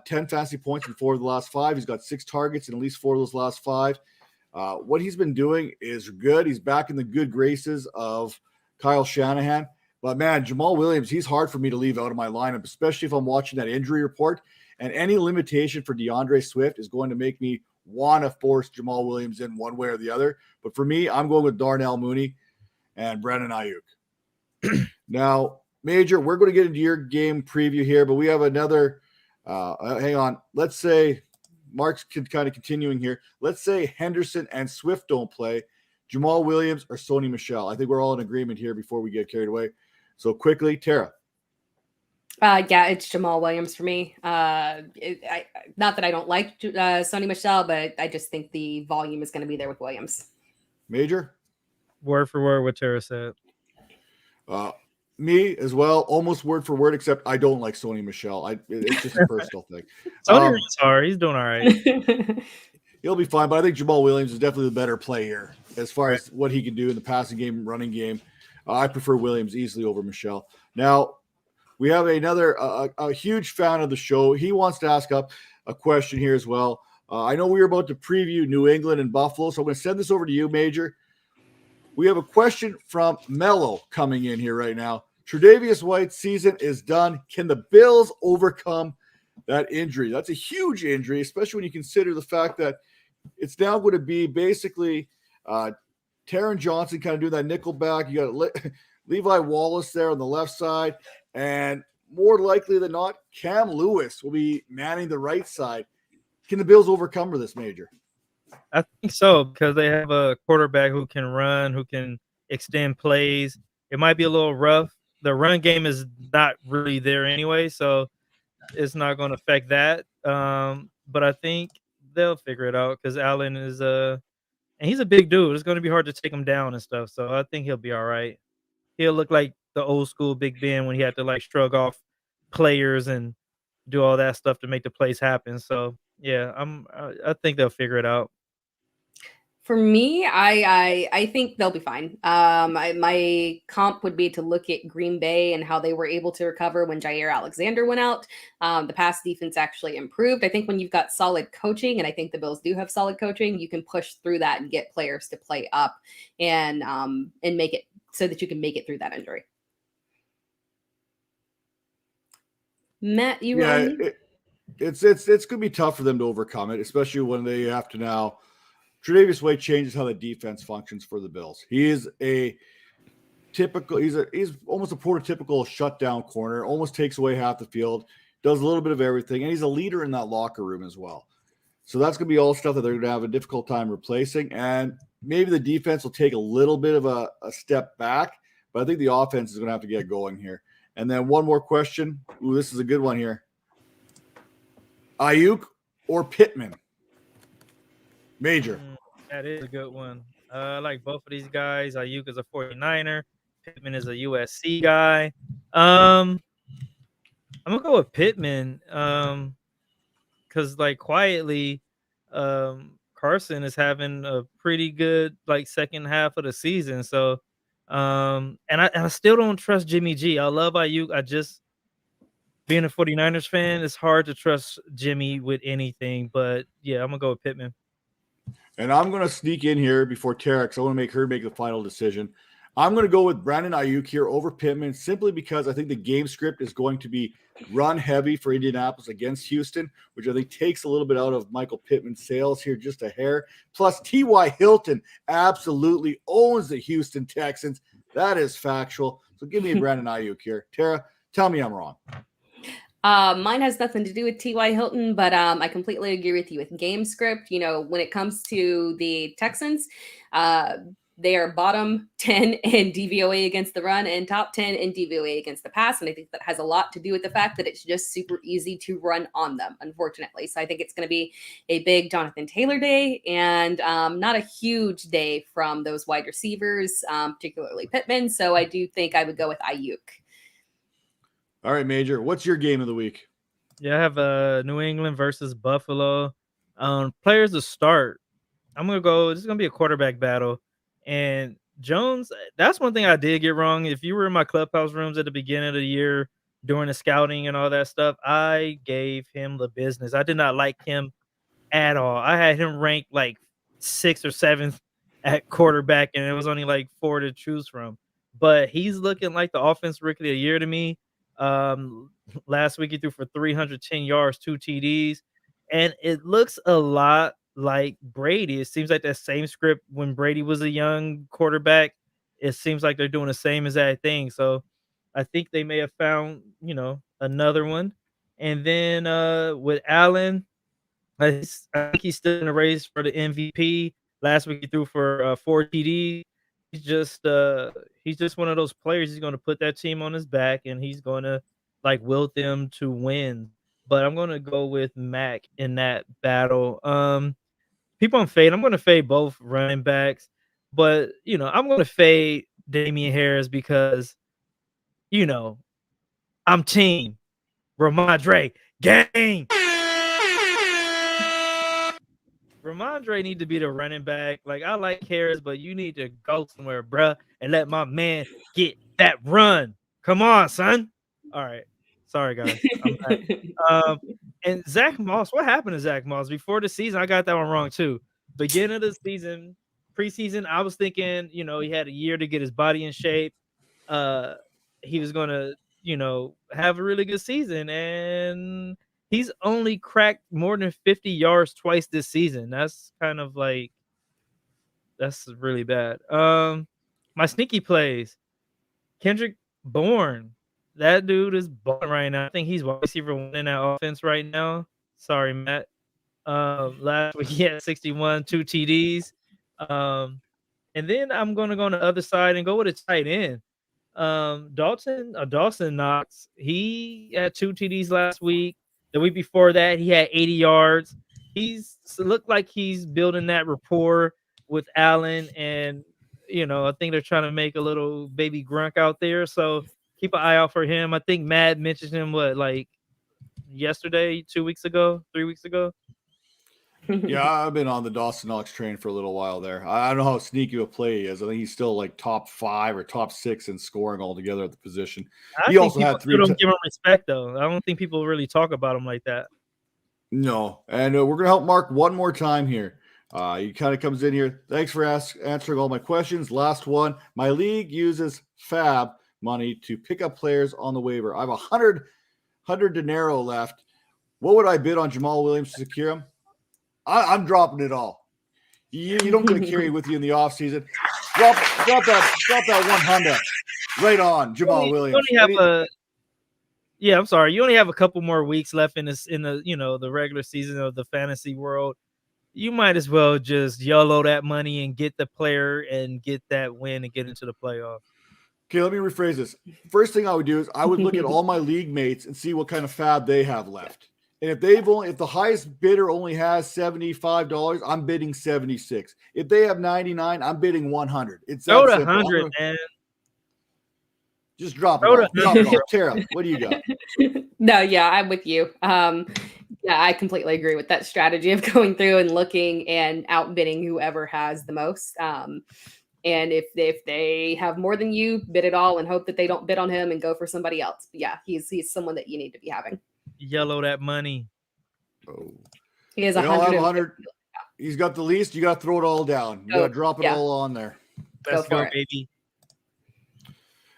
Speaker 1: 10 fantasy points in 4 of the last 5. He's got 6 targets in at least 4 of those last 5. What he's been doing is good. He's back in the good graces of Kyle Shanahan. But, man, Jamal Williams, he's hard for me to leave out of my lineup, especially if I'm watching that injury report. And any limitation for DeAndre Swift is going to make me want to force Jamal Williams in one way or the other. But for me, I'm going with Darnell Mooney and Brandon Ayuk. Now, Major, we're going to get into your game preview here, but we have another hang on. Let's say Mark's kind of continuing here. Let's say Henderson and Swift don't play. Jamal Williams or Sony Michel. I think we're all in agreement here before we get carried away. So quickly, Tara.
Speaker 5: Yeah, it's Jamal Williams for me. Not that I don't like Sony Michel, but I just think the volume is going to be there with Williams.
Speaker 1: Major?
Speaker 6: Word for word what Tara said.
Speaker 1: Me as well, almost word for word, except I don't like Sony Michel. It's just a personal thing.
Speaker 6: Sorry, he's doing all right.
Speaker 1: He'll be fine, but I think Jamal Williams is definitely the better play here as far as what he can do in the passing game, running game. I prefer Williams easily over Michel. Now, we have another a huge fan of the show. He wants to ask up a question here as well. I know we were about to preview New England and Buffalo, so I'm going to send this over to you, Major. We have a question from Mello coming in here right now. Tre'Davious White's season is done. Can the Bills overcome that injury? That's a huge injury, especially when you consider the fact that it's now going to be basically Taron Johnson kind of doing that nickel back. You got Levi Wallace there on the left side, and more likely than not, Cam Lewis will be manning the right side. Can the Bills overcome this, Major?
Speaker 6: I think so, because they have a quarterback who can run, who can extend plays. It might be a little rough. The run game is not really there anyway, so it's not going to affect that. But I think they'll figure it out because Allen is and he's a big dude. It's going to be hard to take him down and stuff. So I think he'll be all right. He'll look like the old school Big Ben when he had to shrug off players and do all that stuff to make the plays happen. So yeah, I think they'll figure it out.
Speaker 5: For me, I think they'll be fine. My comp would be to look at Green Bay and how they were able to recover when Jair Alexander went out. The pass defense actually improved. I think when you've got solid coaching, and I think the Bills do have solid coaching, you can push through that and get players to play up and make it so that you can make it through that injury. Matt,
Speaker 1: it's going to be tough for them to overcome it, especially when they have to now. Tre'Davious White changes how the defense functions for the Bills. He is he's almost a prototypical shutdown corner, almost takes away half the field, does a little bit of everything, and he's a leader in that locker room as well. So that's going to be all stuff that they're going to have a difficult time replacing, and maybe the defense will take a little bit of a step back, but I think the offense is going to have to get going here. And then one more question. Ooh, this is a good one here. Ayuk or Pittman? Major.
Speaker 6: That is a good one. I like both of these guys. Ayuk is a 49er. Pittman is a USC guy. I'm gonna go with Pittman. Because like quietly, Carson is having a pretty good like second half of the season. So, and I still don't trust Jimmy G. I love Ayuk. I just being a 49ers fan, it's hard to trust Jimmy with anything. But yeah, I'm gonna go with Pittman.
Speaker 1: And I'm going to sneak in here before Tera, because I want to make her make the final decision. I'm going to go with Brandon Ayuk here over Pittman, simply because I think the game script is going to be run heavy for Indianapolis against Houston, which I think takes a little bit out of Michael Pittman's sails here, just a hair. Plus, T.Y. Hilton absolutely owns the Houston Texans. That is factual. So give me a Brandon Ayuk here. Tera, tell me I'm wrong.
Speaker 5: Mine has nothing to do with T.Y. Hilton, but I completely agree with you with game script. You know, when it comes to the Texans, they are bottom 10 in DVOA against the run and top 10 in DVOA against the pass. And I think that has a lot to do with the fact that it's just super easy to run on them, unfortunately. So I think it's going to be a big Jonathan Taylor day and not a huge day from those wide receivers, particularly Pittman. So I do think I would go with Ayuk.
Speaker 1: All right, Major, what's your game of the week?
Speaker 6: Yeah, I have New England versus Buffalo. Players to start. I'm gonna go. This is gonna be a quarterback battle, and Jones. That's one thing I did get wrong. If you were in my clubhouse rooms at the beginning of the year during the scouting and all that stuff, I gave him the business. I did not like him at all. I had him ranked like 6th or 7th at quarterback, and it was only like 4 to choose from. But he's looking like the offense rookie of the year to me. Last week he threw for 310 yards, 2 TDs, and it looks a lot like Brady. It seems like that same script when Brady was a young quarterback. It seems like they're doing the same exact thing. So I think they may have found, another one. And then with Allen, I think he's still in the race for the MVP. Last week he threw for 4 TDs. He's just one of those players. He's going to put that team on his back, and he's going to like will them to win. But I'm going to go with Mac in that battle. People on fade. I'm going to fade both running backs, but I'm going to fade Damian Harris because I'm team Ramondre gang. Ramondre need to be the running back. Like, I like Harris, but you need to go somewhere, bruh, and let my man get that run. Come on, son. All right. Sorry, guys. I'm back. And Zack Moss, what happened to Zack Moss? Before the season, I got that one wrong, too. Beginning of the season, preseason, I was thinking, he had a year to get his body in shape. He was going to, have a really good season, and he's only cracked more than 50 yards twice this season. That's kind of like, that's really bad. My sneaky plays, Kendrick Bourne. That dude is balling right now. I think he's wide receiver 1 in that offense right now. Sorry, Matt. Last week he had 61, 2 TDs. And then I'm going to go on the other side and go with a tight end. Dawson Knox. He had 2 TDs last week. The week before that, he had 80 yards. He's looked like he's building that rapport with Allen, and I think they're trying to make a little baby Grunk out there. So keep an eye out for him. I think Matt mentioned him yesterday, 2 weeks ago, 3 weeks ago.
Speaker 1: Yeah, I've been on the Dawson Knox train for a little while there. I don't know how sneaky a play he is. I think he's still like top 5 or top 6 in scoring altogether at the position. He also had 3.
Speaker 6: Don't give him respect though. I don't think people really talk about him like that.
Speaker 1: No, and we're gonna help Mark one more time here. He kind of comes in here. Thanks for answering all my questions. Last one. My league uses Fab money to pick up players on the waiver. I have 100 dinero left. What would I bid on Jamal Williams to secure him? I'm dropping it all. You don't get to carry with you in the offseason. Drop that 100 right on Jamal Williams.
Speaker 6: I'm sorry. You only have a couple more weeks left in the regular season of the fantasy world. You might as well just YOLO that money and get the player and get that win and get into the playoffs.
Speaker 1: Okay, let me rephrase this. First thing I would do is I would look at all my league mates and see what kind of fab they have left. And if the highest bidder only has $75, I'm bidding 76. If they have 99, I'm bidding 100. It's that
Speaker 6: Throw to
Speaker 1: simple.
Speaker 6: 100, man.
Speaker 1: Just drop it
Speaker 6: Throw to
Speaker 1: off. Drop it off. Tera, what do you got?
Speaker 5: No, yeah, I'm with you. Yeah, I completely agree with that strategy of going through and looking and outbidding whoever has the most. And if they have more than you, bid it all and hope that they don't bid on him and go for somebody else. But yeah, he's someone that you need to be having.
Speaker 6: Yellow that money.
Speaker 1: Oh.
Speaker 5: He has
Speaker 1: They all have
Speaker 5: 100.
Speaker 1: 100. He's got the least. You got to throw it all down. You got to drop it all on there.
Speaker 6: Let's
Speaker 5: Go
Speaker 6: go,
Speaker 5: for it.
Speaker 6: baby.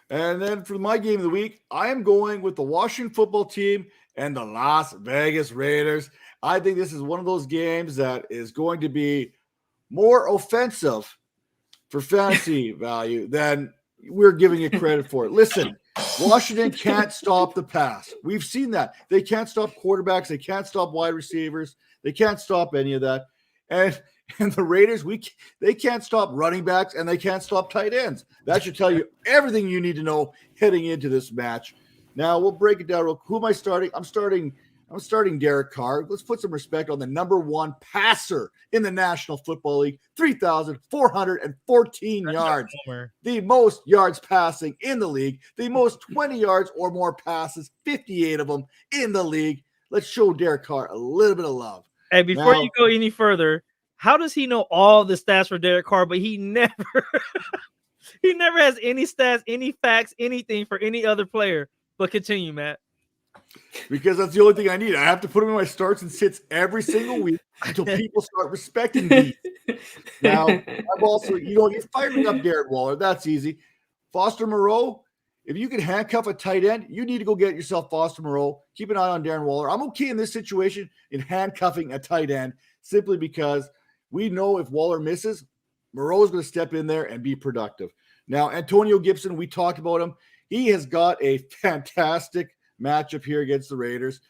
Speaker 1: And then for my game of the week, I am going with the Washington football team and the Las Vegas Raiders. I think this is one of those games that is going to be more offensive for fantasy value than we're giving it credit for. Listen, Washington can't stop the pass. We've seen that. They can't stop quarterbacks. They can't stop wide receivers. They can't stop any of that. And the Raiders, they can't stop running backs and they can't stop tight ends. That should tell you everything you need to know heading into this match. Now we'll break it down real. Who am I starting? I'm starting Derek Carr. Let's put some respect on the number one passer in the National Football League, 3,414 yards. The most yards passing in the league, the most 20 yards or more passes, 58 of them in the league. Let's show Derek Carr a little bit of love.
Speaker 6: Hey, before you go any further, how does he know all the stats for Derek Carr, but he never he never has any stats, any facts, anything for any other player? But continue, Matt.
Speaker 1: Because that's the only thing I need. I have to put him in my starts and sits every single week until people start respecting me. Now, I've also, you're firing up Darren Waller. That's easy. Foster Moreau, if you can handcuff a tight end, you need to go get yourself Foster Moreau. Keep an eye on Darren Waller. I'm okay in this situation in handcuffing a tight end simply because we know if Waller misses, Moreau is going to step in there and be productive. Now, Antonio Gibson, we talked about him. He has got a fantastic matchup here against the Raiders.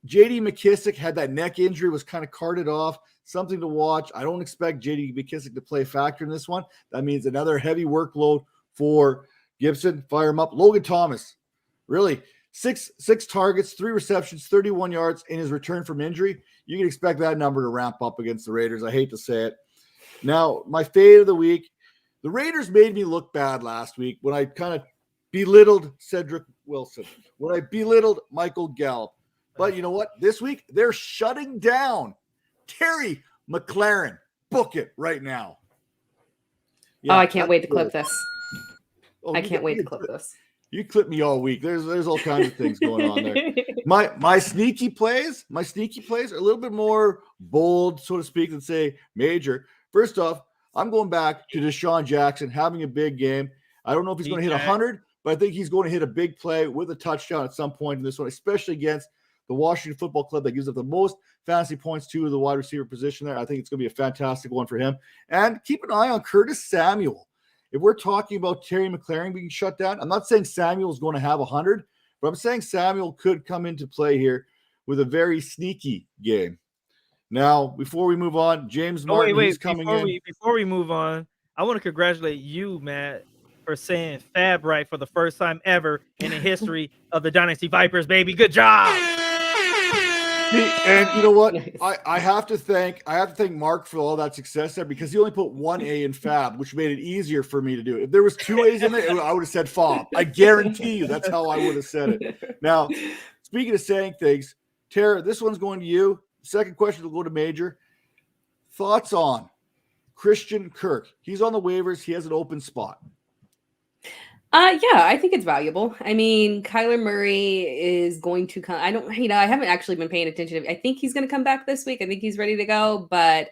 Speaker 1: J.D. McKissick had that neck injury, was kind of carted off. Something to watch. I don't expect J.D. McKissick to play a factor in this one. That means another heavy workload for Gibson. Fire him up. Logan Thomas, really, six targets, 3 receptions, 31 yards in his return from injury. You can expect that number to ramp up against the Raiders. I hate to say it. Now, my fade of the week, the Raiders made me look bad last week when I kind of belittled Cedric Wilson, when I belittled Michael Gallup. But you know what? This week, they're shutting down Terry McLaurin. Book it right now.
Speaker 5: Yeah, I can't wait to clip this.
Speaker 1: Oh,
Speaker 5: I can't wait to clip this.
Speaker 1: You clip me all week. There's all kinds of things going on there. My sneaky plays are a little bit more bold, so to speak, than say major. First off, I'm going back to Deshawn Jackson having a big game. I don't know if he's going to hit 100, but I think he's going to hit a big play with a touchdown at some point in this one, especially against the Washington Football Club that gives up the most fantasy points to the wide receiver position there. I think it's going to be a fantastic one for him. And keep an eye on Curtis Samuel. If we're talking about Terry McLaurin being shut down, I'm not saying Samuel is going to have 100, but I'm saying Samuel could come into play here with a very sneaky game. Now, before we move on, James Martin, he's coming in.
Speaker 6: Before we move on, I want to congratulate you, Matt, for saying Fab right for the first time ever in the history of the Dynasty Vipers, baby. Good job.
Speaker 1: And you know what? I have to thank Mark for all that success there because he only put one A in Fab, which made it easier for me to do it. If there was 2 A's in there, I would have said Fob. I guarantee you that's how I would have said it. Now, speaking of saying things, Tara, this one's going to you. Second question will go to Major. Thoughts on Christian Kirk? He's on the waivers. He has an open spot.
Speaker 5: Yeah, I think it's valuable. I mean, Kyler Murray is going to come. I haven't actually been paying attention. I think he's going to come back this week. I think he's ready to go. But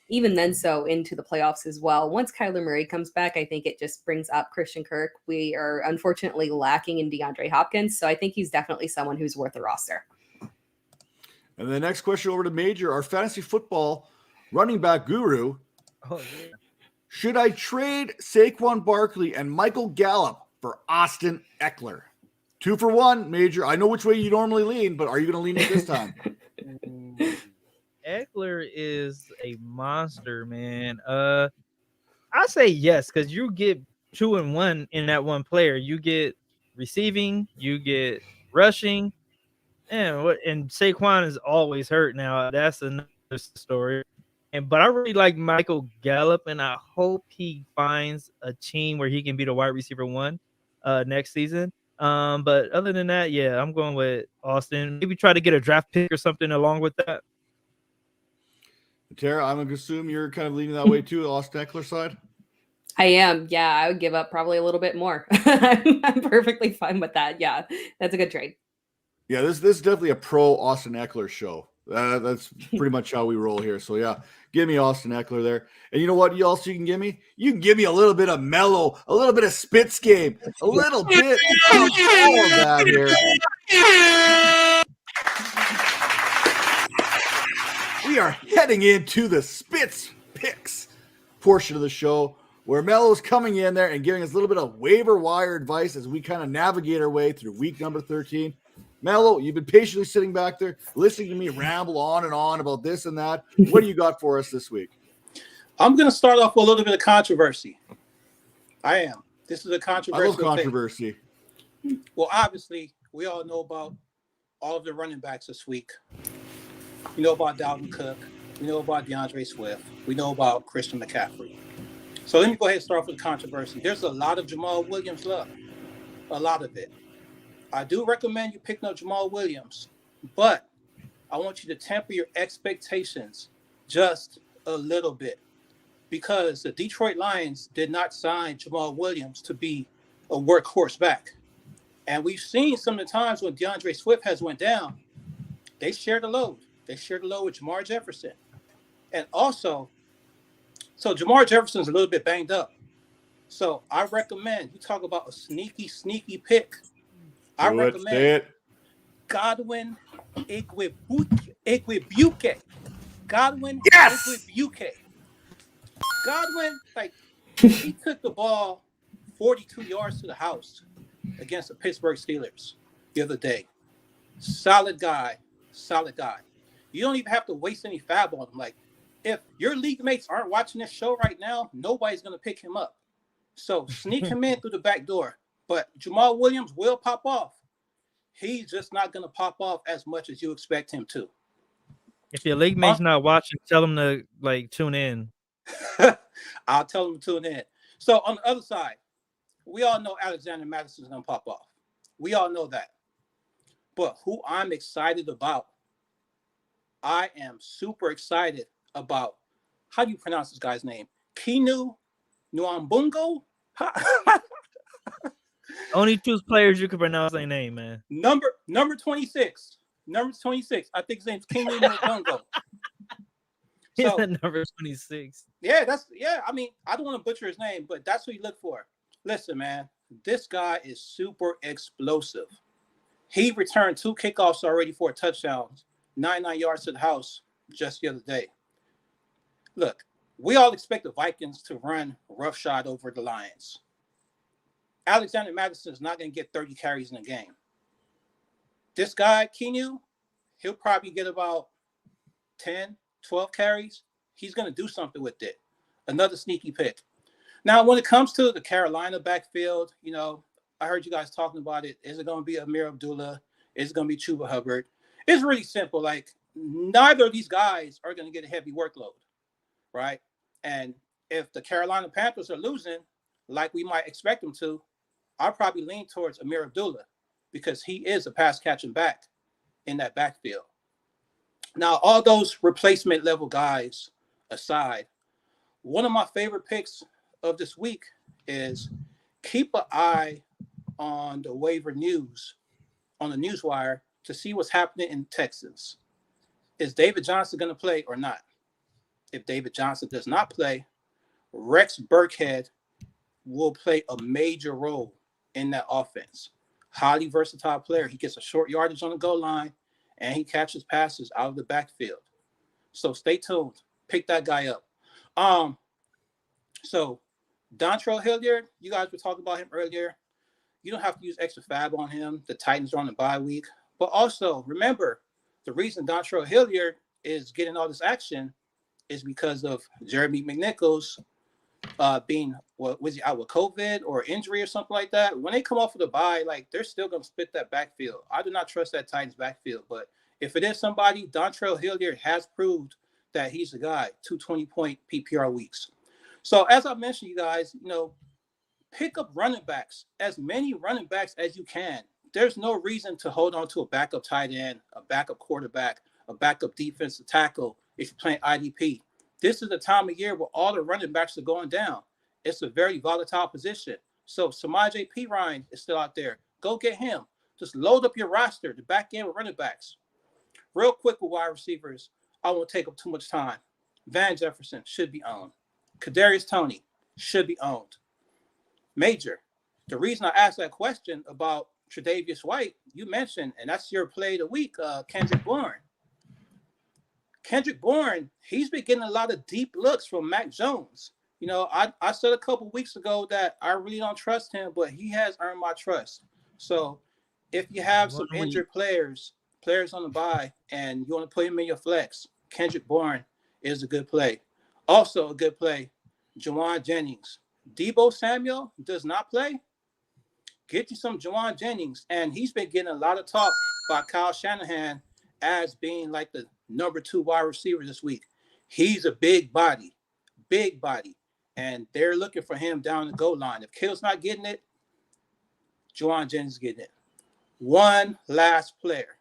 Speaker 5: even then, so into the playoffs as well. Once Kyler Murray comes back, I think it just brings up Christian Kirk. We are unfortunately lacking in DeAndre Hopkins. So I think he's definitely someone who's worth a roster.
Speaker 1: And the next question over to Major, our fantasy football running back guru.
Speaker 6: Oh, yeah.
Speaker 1: Should I trade Saquon Barkley and Michael Gallup for Austin Eckler? 2 for 1, Major. I know which way you normally lean, but are you going to lean it this time?
Speaker 6: Eckler is a monster, man. I say yes, because you get 2 and 1 in that one player. You get receiving, you get rushing. And Saquon is always hurt now. That's another story. But I really like Michael Gallup, and I hope he finds a team where he can be the wide receiver 1 next season. But other than that, yeah, I'm going with Austin. Maybe try to get a draft pick or something along with that.
Speaker 1: Tara, I'm gonna assume you're kind of leaning that way too, Austin Eckler side.
Speaker 5: I am. Yeah, I would give up probably a little bit more. I'm perfectly fine with that. Yeah, that's a good trade.
Speaker 1: Yeah, this is definitely a pro Austin Eckler show. That's pretty much how we roll here. So yeah, give me Austin Eckler there. And you know what else you can give me? You can give me a little bit of mellow, a little bit of spits game, a little bit of all of that here. We are heading into the Spits Picks portion of the show where Mello's coming in there and giving us a little bit of waiver wire advice as we kind of navigate our way through week number 13. Mello, you've been patiently sitting back there listening to me ramble on and on about this and that. What do you got for us this week?
Speaker 7: I'm going to start off with a little bit of controversy. I am. This is a controversial
Speaker 1: I love controversy.
Speaker 7: Thing. Well, obviously, we all know about all of the running backs this week. We know about Dalvin Cook. We know about DeAndre Swift. We know about Christian McCaffrey. So let me go ahead and start off with controversy. There's a lot of Jamal Williams love. A lot of it. I do recommend you picking up Jamal Williams, but I want you to temper your expectations just a little bit because the Detroit Lions did not sign Jamal Williams to be a workhorse back. And we've seen some of the times when DeAndre Swift has went down, they shared the load. They shared the load with Jamar Jefferson. And also, so Jamar Jefferson's a little bit banged up. So I recommend you talk about a sneaky pick. I recommend Godwin Igwebuike. Godwin Igwebuike. Godwin, like, he took the ball 42 yards to the house against the Pittsburgh Steelers the other day. Solid guy. You don't even have to waste any fab on him. Like, if your league mates aren't watching this show right now, nobody's going to pick him up. So sneak him in through the back door. But Jamal Williams will pop off. He's just not going to pop off as much as you expect him to.
Speaker 6: If your league mate's not watching, tell them to tune in.
Speaker 7: I'll tell them to tune in. So on the other side, we all know Alexander Madison's going to pop off. We all know that. But who I'm excited about, I am super excited about, how do you pronounce this guy's name? Kinu Nwambungo?
Speaker 6: Only 2 players you can pronounce their name, man.
Speaker 7: Number 26. Number 26. I think his name's Kinu Nwambungo.
Speaker 6: So, number 26.
Speaker 7: Yeah, I mean, I don't want to butcher his name, but that's what you look for. Listen, man, this guy is super explosive. He returned 2 kickoffs already for touchdowns, 99 yards to the house just the other day. Look, we all expect the Vikings to run roughshod over the Lions. Alexander Madison is not going to get 30 carries in a game. This guy, Kenu, he'll probably get about 10, 12 carries. He's going to do something with it. Another sneaky pick. Now, when it comes to the Carolina backfield, you know, I heard you guys talking about it. Is it going to be Amir Abdullah? Is it going to be Chuba Hubbard? It's really simple. Like, neither of these guys are going to get a heavy workload, right? And if the Carolina Panthers are losing, like we might expect them to, I'll probably lean towards Amir Abdullah because he is a pass-catching back in that backfield. Now, all those replacement level guys aside, one of my favorite picks of this week is keep an eye on the waiver news, on the newswire, to see what's happening in Texas. Is David Johnson going to play or not? If David Johnson does not play, Rex Burkhead will play a major role in that offense. Highly versatile player. He gets a short yardage on the goal line, and he catches passes out of the backfield. So stay tuned. Pick that guy up. So Dontrell Hillyard, you guys were talking about him earlier. You don't have to use extra fab on him. The Titans are on the bye week. But also, remember, the reason Dontrell Hillyard is getting all this action is because of Jeremy McNichols was he out with COVID or injury or something like that? When they come off of the bye, like they're still going to split that backfield. I do not trust that Titans backfield, but if it is somebody, Dontrell Hillyard has proved that he's the guy. 220-point PPR weeks. So as I mentioned, you guys, pick up running backs, as many running backs as you can. There's no reason to hold on to a backup tight end, a backup quarterback, a backup defensive tackle if you're playing IDP. This is the time of year where all the running backs are going down. It's a very volatile position. So Samaje Perine is still out there. Go get him. Just load up your roster, the back end with running backs. Real quick with wide receivers, I won't take up too much time. Van Jefferson should be owned. Kadarius Toney should be owned. Major, the reason I asked that question about Tre'Davious White, you mentioned, and that's your play of the week, Kendrick Bourne. Kendrick Bourne, he's been getting a lot of deep looks from Mac Jones. I said a couple weeks ago that I really don't trust him, but he has earned my trust. So if you have some injured players on the bye, and you want to put him in your flex, Kendrick Bourne is a good play. Also a good play, Jamon Jennings. Deebo Samuel does not play. Get you some Jamon Jennings, and he's been getting a lot of talk by Kyle Shanahan as being like the number 2 wide receiver this week. He's a big body, and they're looking for him down the goal line. If Kill's not getting it, Jamon Jennings is getting it. One last player,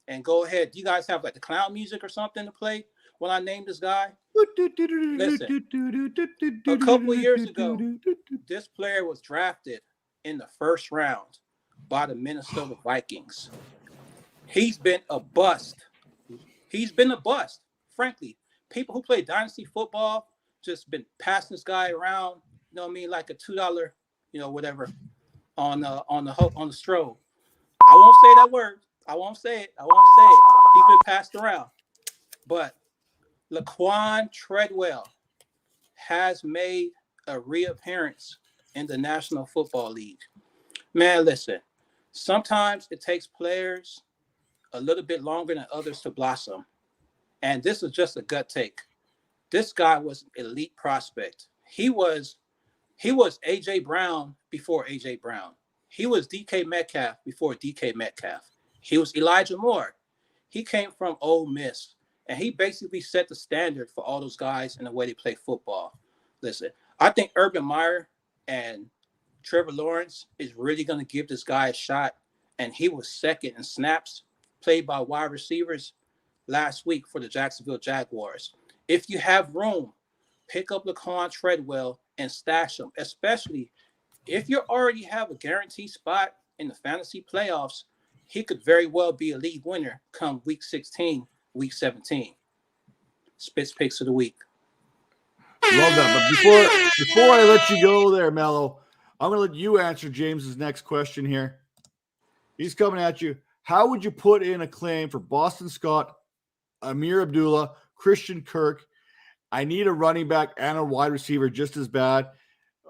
Speaker 7: and go ahead. Do you guys have like the clown music or something to play when I name this guy? Listen, a couple of years ago, this player was drafted in the first round by the Minnesota Vikings. He's been a bust. Frankly, people who play dynasty football just been passing this guy around, like a $2, whatever, on the stroll. I won't say that word. I won't say it. He's been passed around. But Laquan Treadwell has made a reappearance in the National Football League. Man, listen, sometimes it takes players a little bit longer than others to blossom. And this is just a gut take. This guy was an elite prospect. He was A.J. Brown before A.J. Brown. He was DK Metcalf before DK Metcalf. He was Elijah Moore. He came from Ole Miss. And he basically set the standard for all those guys in the way they play football. Listen, I think Urban Meyer and Trevor Lawrence is really going to give this guy a shot. And he was second in snaps played by wide receivers last week for the Jacksonville Jaguars. If you have room, pick up Laquan Treadwell and stash him, especially if you already have a guaranteed spot in the fantasy playoffs. He could very well be a league winner come week 16. Week 17. Spitz picks of the week.
Speaker 1: Love that. But before I let you go there, Mello, I'm going to let you answer James's next question here. He's coming at you. How would you put in a claim for Boston Scott, Amir Abdullah, Christian Kirk? I need a running back and a wide receiver just as bad.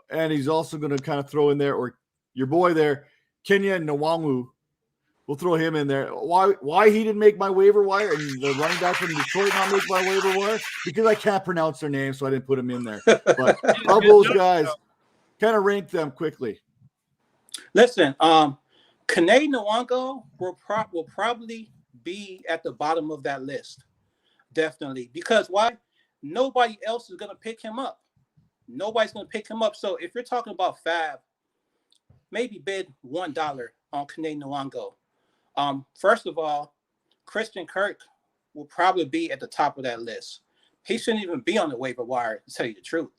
Speaker 1: And he's also going to kind of throw in there, or your boy there, Kenya Nwangu. We'll throw him in there. Why he didn't make my waiver wire and the running back from Detroit not make my waiver wire? Because I can't pronounce their names, so I didn't put them in there. But of those guys, kind of rank them quickly.
Speaker 7: Listen, Kene Nwangu will probably be at the bottom of that list. Definitely. Because why? Nobody else is going to pick him up. Nobody's going to pick him up. So if you're talking about Fab, maybe bid $1 on Kene Nwangu. First of all, Christian Kirk will probably be at the top of that list. He shouldn't even be on the waiver wire, to tell you the truth.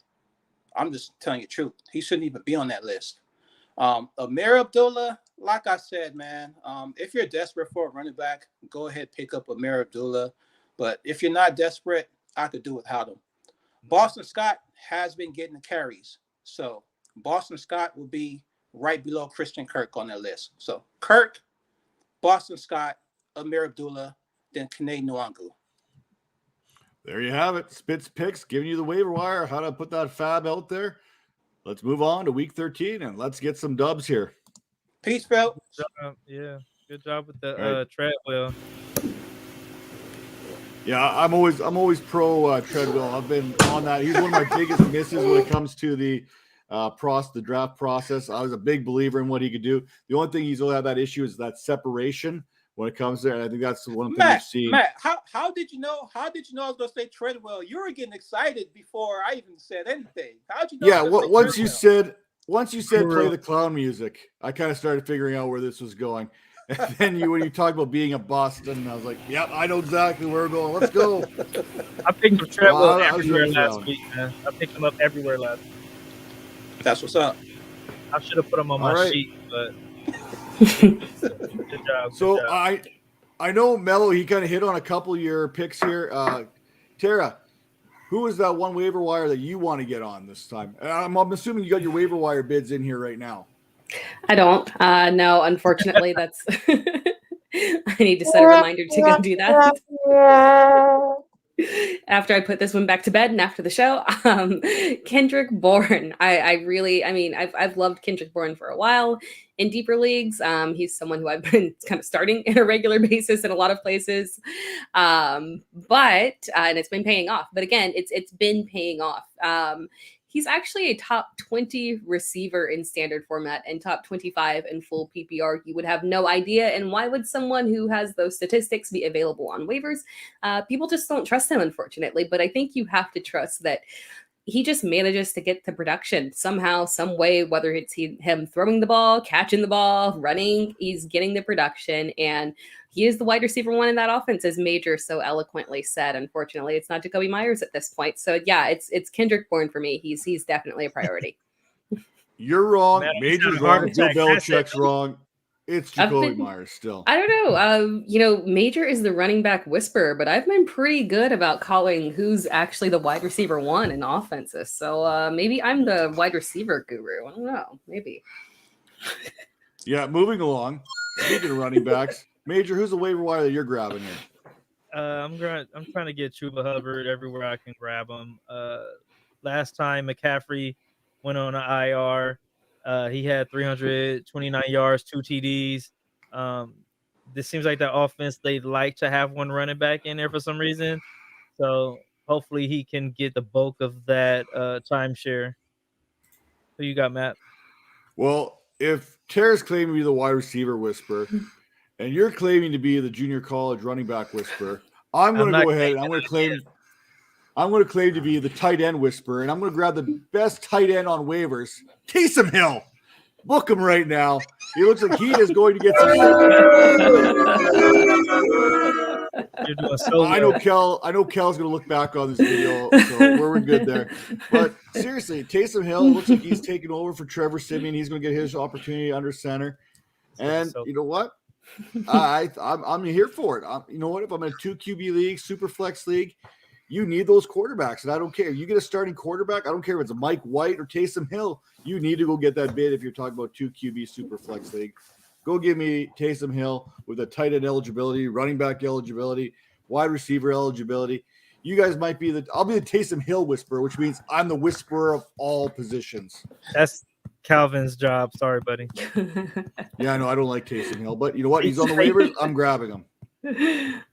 Speaker 7: I'm just telling you the truth. He shouldn't even be on that list. Amir Abdullah, like I said, man, if you're desperate for a running back, go ahead, pick up Amir Abdullah. But if you're not desperate, I could do without him. Boston Scott has been getting the carries. So Boston Scott will be right below Christian Kirk on that list. So Kirk, Boston Scott, Amir Abdullah, then Kene Nwangu.
Speaker 1: There you have it. Spitz picks, giving you the waiver wire, how to put that fab out there. Let's move on to week 13 and let's get some dubs here.
Speaker 7: Peace, Phil.
Speaker 6: Yeah, good job with the Treadwell.
Speaker 1: Yeah, I'm always pro Treadwell. I've been on that. He's one of my biggest misses when it comes to the draft process. I was a big believer in what he could do. The only thing he's only had that issue is that separation when it comes there. And I think that's the one thing we've seen.
Speaker 7: Matt, how did you know? How did you know I was going to say Treadwell? You were getting excited before I even said anything. How'd you know?
Speaker 1: Yeah, once you said play the clown music, I kind of started figuring out where this was going. And then when you talk about being a bust, and I was like, "Yep, I know exactly where we're going. Let's go."
Speaker 6: I picked up Treadwell everywhere last week, man. I picked him up everywhere last week.
Speaker 7: That's what's up.
Speaker 6: I should have put him on my sheet, but good job.
Speaker 1: So I know Mello. He kind of hit on a couple of your picks here. Tera, who is that one waiver wire that you want to get on this time? I'm assuming you got your waiver wire bids in here right now.
Speaker 5: I don't. No, unfortunately, that's. I need to set a reminder to go do that. After I put this one back to bed and after the show, Kendrick Bourne. I've loved Kendrick Bourne for a while in deeper leagues. He's someone who I've been kind of starting in a regular basis in a lot of places, and it's been paying off. But again, it's been paying off. He's actually a top 20 receiver in standard format and top 25 in full PPR. You would have no idea. And why would someone who has those statistics be available on waivers? People just don't trust him, unfortunately. But I think you have to trust that he just manages to get the production somehow, some way, whether it's him throwing the ball, catching the ball, running, he's getting the production. And he is the wide receiver one in that offense, as Major so eloquently said. Unfortunately, it's not Jacoby Myers at this point. So yeah, it's Kendrick Bourne for me. He's definitely a priority.
Speaker 1: You're wrong. Major's wrong. Bill Belichick's wrong. It's Jacoby Myers still.
Speaker 5: I don't know. Major is the running back whisperer, but I've been pretty good about calling who's actually the wide receiver one in offenses. So maybe I'm the wide receiver guru. I don't know. Maybe.
Speaker 1: Yeah, moving along. Speaking of running backs, Major, who's the waiver wire that you're grabbing here?
Speaker 6: I'm trying to get Chuba Hubbard everywhere I can grab him. Last time McCaffrey went on an IR. He had 329 yards, 2 TDs. This seems like the offense, they like to have one running back in there for some reason. So hopefully he can get the bulk of that timeshare. Who you got, Matt?
Speaker 1: Well, if Tera's claiming to be the wide receiver whisperer and you're claiming to be the junior college running back whisperer, I'm going to go ahead and I'm going to claim to be the tight end whisperer, and I'm going to grab the best tight end on waivers, Taysom Hill. Book him right now. He looks like he is going to get some. I know Kel's going to look back on this video, so we're good there. But seriously, Taysom Hill looks like he's taking over for Trevor Siemian. He's going to get his opportunity under center, and you know what? I'm here for it. You know what? If I'm in a 2 QB league, super flex league, you need those quarterbacks, and I don't care. You get a starting quarterback. I don't care if it's a Mike White or Taysom Hill. You need to go get that bid if you're talking about 2 QB super flex league. Go give me Taysom Hill with a tight end eligibility, running back eligibility, wide receiver eligibility. You guys might be I'll be the Taysom Hill whisperer, which means I'm the whisperer of all positions.
Speaker 6: That's Calvin's job. Sorry, buddy.
Speaker 1: Yeah, I know. I don't like Taysom Hill, but you know what? He's on the waivers. I'm grabbing him.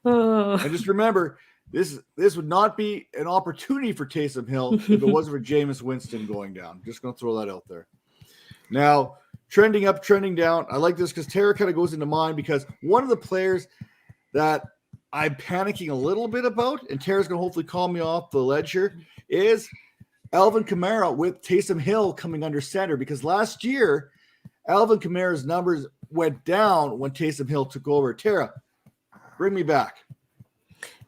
Speaker 1: And just remember, this would not be an opportunity for Taysom Hill if it wasn't for Jameis Winston going down. Just going to throw that out there. Now, trending up, trending down. I like this because Tera kind of goes into mine because one of the players that I'm panicking a little bit about, and Tera's going to hopefully call me off the ledge here, is Alvin Kamara with Taysom Hill coming under center, because last year, Alvin Kamara's numbers went down when Taysom Hill took over. Tera, bring me back.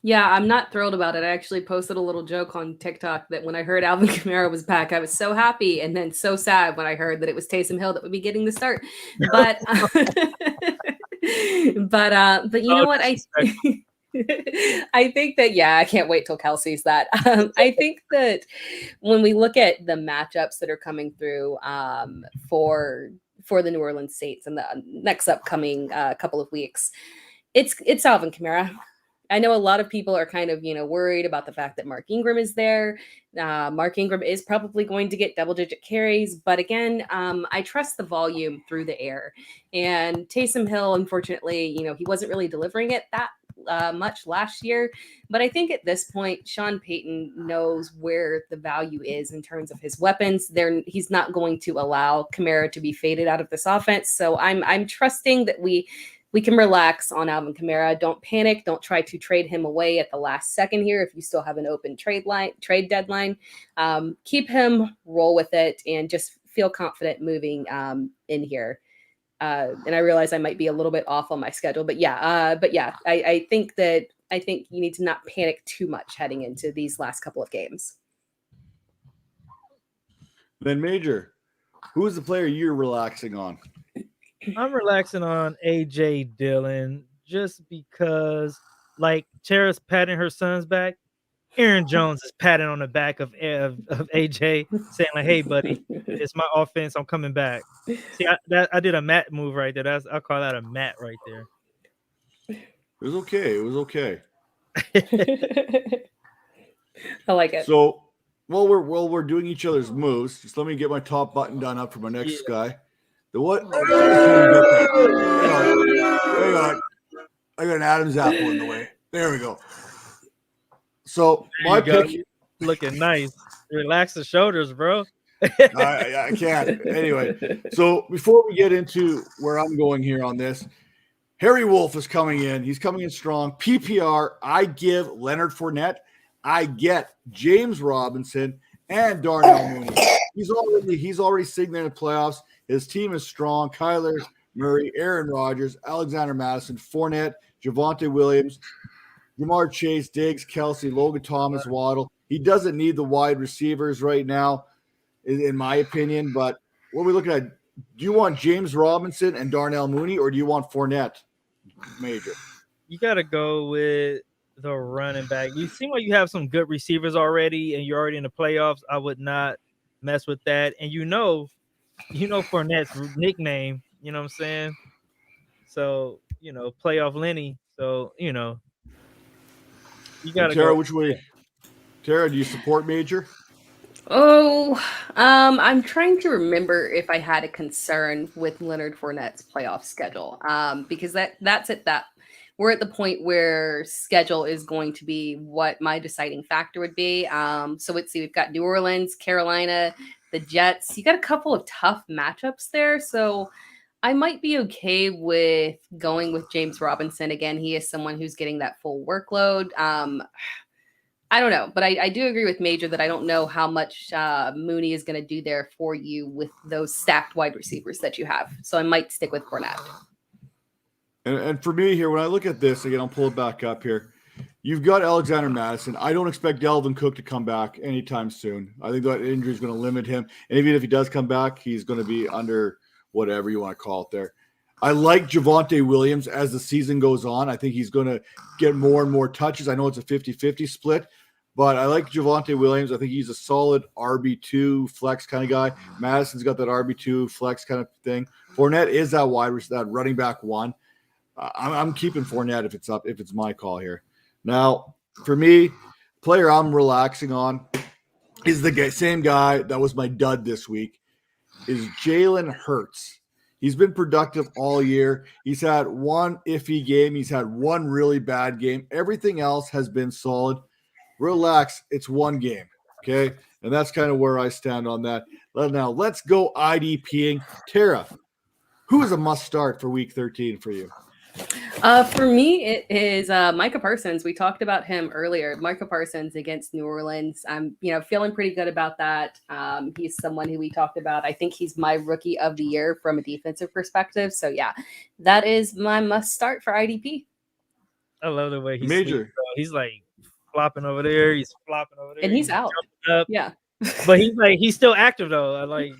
Speaker 5: Yeah, I'm not thrilled about it. I actually posted a little joke on TikTok that when I heard Alvin Kamara was back, I was so happy and then so sad when I heard that it was Taysom Hill that would be getting the start. But but you know what? I think that, yeah, I can't wait till Kel sees that. I think that when we look at the matchups that are coming through for the New Orleans Saints in the next upcoming couple of weeks, it's Alvin Kamara. I know a lot of people are kind of, worried about the fact that Mark Ingram is there. Mark Ingram is probably going to get double-digit carries. But again, I trust the volume through the air. And Taysom Hill, unfortunately, he wasn't really delivering it that much last year. But I think at this point, Sean Payton knows where the value is in terms of his weapons. He's not going to allow Kamara to be faded out of this offense. So I'm trusting that we can relax on Alvin Kamara. Don't panic. Don't try to trade him away at the last second here. If you still have an open trade deadline, keep him, roll with it, and just feel confident moving in here. And I realize I might be a little bit off on my schedule, but I think you need to not panic too much heading into these last couple of games.
Speaker 1: Then Major, who is the player you're relaxing on?
Speaker 6: I'm relaxing on AJ Dillon just because, like, Tera's patting her son's back. Aaron Jones is patting on the back of AJ, saying like, "Hey, buddy, it's my offense. I'm coming back." See, I did a Matt move right there. I'll call that a Matt right there.
Speaker 1: It was okay.
Speaker 5: I like it.
Speaker 1: So while we're doing each other's moves, just let me get my top button done up for my next guy. The what? Hang on. I got an Adam's apple in the way. There we go. So my pick,
Speaker 6: looking nice. Relax the shoulders, bro.
Speaker 1: I can't. Anyway, so before we get into where I'm going here on this, Harry Wolf is coming in. He's coming in strong. PPR, I give Leonard Fournette. I get James Robinson and Darnell Mooney. He's already sitting there in the playoffs. His team is strong. Kyler Murray, Aaron Rodgers, Alexander Madison, Fournette, Javonte Williams, Jamar Chase, Diggs, Kelsey, Logan Thomas, Waddle. He doesn't need the wide receivers right now, in my opinion. But what are we looking at? Do you want James Robinson and Darnell Mooney, or do you want Fournette, Major?
Speaker 6: You got to go with the running back. You seem like you have some good receivers already, and you're already in the playoffs. I would not mess with that. And you know Fournette's nickname. You know what I'm saying? So, playoff Lenny. So, you got to
Speaker 1: Tera,
Speaker 6: go.
Speaker 1: which way? Tera, do you support Major?
Speaker 5: I'm trying to remember if I had a concern with Leonard Fournette's playoff schedule. Because that's it. That we're at the point where schedule is going to be what my deciding factor would be. So let's see. We've got New Orleans, Carolina, the Jets. You got a couple of tough matchups there. So I might be okay with going with James Robinson. Again, he is someone who's getting that full workload. I don't know, but I do agree with Major that I don't know how much Mooney is going to do there for you with those stacked wide receivers that you have. So I might stick with Fournette.
Speaker 1: And for me here, when I look at this, again, I'll pull it back up here. You've got Alexander Madison. I don't expect Dalvin Cook to come back anytime soon. I think that injury is going to limit him. And even if he does come back, he's going to be under whatever you want to call it there. I like Javonte Williams as the season goes on. I think he's going to get more and more touches. I know it's a 50-50 split, but I like Javonte Williams. I think he's a solid RB2 flex kind of guy. Madison's got that RB2 flex kind of thing. Fournette is that that running back one. I'm keeping Fournette if it's my call here. Now, for me, player I'm relaxing on is the same guy that was my dud this week, is Jalen Hurts. He's been productive all year. He's had one iffy game. He's had one really bad game. Everything else has been solid. Relax. It's one game, okay? And that's kind of where I stand on that. Now, let's go IDPing. Tera, who is a must-start for Week 13 for you?
Speaker 5: For me, it is Micah Parsons. We talked about him earlier. Micah Parsons against New Orleans. I'm, feeling pretty good about that. He's someone who we talked about. I think he's my rookie of the year from a defensive perspective. So yeah, that is my must start for IDP.
Speaker 6: I love the way he's
Speaker 1: Major.
Speaker 6: He's like flopping over there. He's flopping over there.
Speaker 5: And he's out.
Speaker 6: Up.
Speaker 5: Yeah.
Speaker 6: But he's still active though. I like.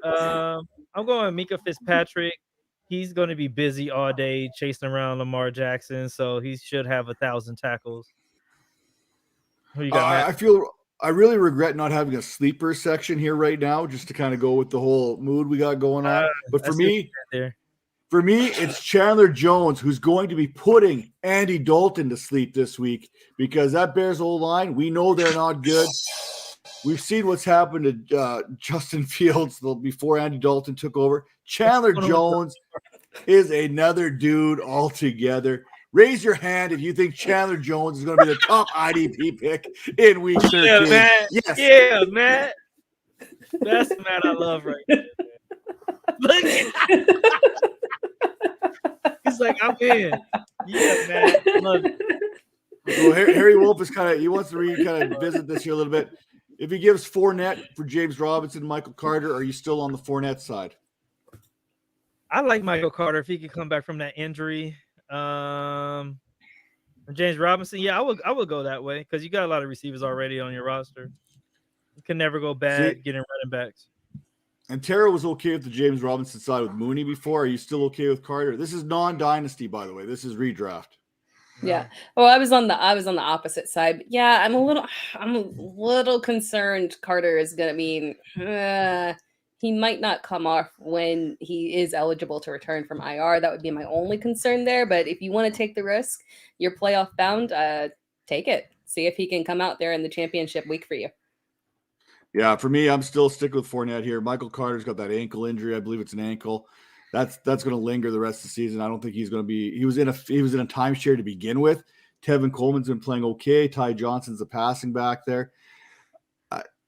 Speaker 6: I'm going Micah Fitzpatrick. He's going to be busy all day chasing around Lamar Jackson, so he should have 1,000 tackles. Who you got, Matt?
Speaker 1: I really regret not having a sleeper section here right now, just to kind of go with the whole mood we got going on. But for me, it's Chandler Jones who's going to be putting Andy Dalton to sleep this week, because that Bears O-line, we know they're not good. We've seen what's happened to Justin Fields before Andy Dalton took over. Chandler Jones is another dude altogether. Raise your hand if you think Chandler Jones is going to be the top IDP pick in Week 13.
Speaker 6: Yeah, man.
Speaker 1: Yes.
Speaker 6: Yeah, man. That's the man I love right there. Look He's like, I'm in. Yeah, man. I love it.
Speaker 1: Well, Harry Wolf is he wants to visit this here a little bit. If he gives Fournette for James Robinson and Michael Carter, are you still on the Fournette side?
Speaker 6: I like Michael Carter if he could come back from that injury. James Robinson, yeah, I would go that way because you got a lot of receivers already on your roster. You can never go bad getting running backs.
Speaker 1: And Tera was okay with the James Robinson side with Mooney before. Are you still okay with Carter? This is non-dynasty, by the way. This is redraft.
Speaker 5: Yeah. Well, I was on the opposite side. But yeah, I'm a little concerned Carter is gonna mean he might not come off when he is eligible to return from IR. That would be my only concern there. But if you want to take the risk, you're playoff bound, take it. See if he can come out there in the championship week for you.
Speaker 1: Yeah, for me, I'm still sticking with Fournette here. Michael Carter's got that ankle injury. I believe it's an ankle. That's going to linger the rest of the season. I don't think he's going to be. He was in a timeshare to begin with. Tevin Coleman's been playing okay. Ty Johnson's the passing back there.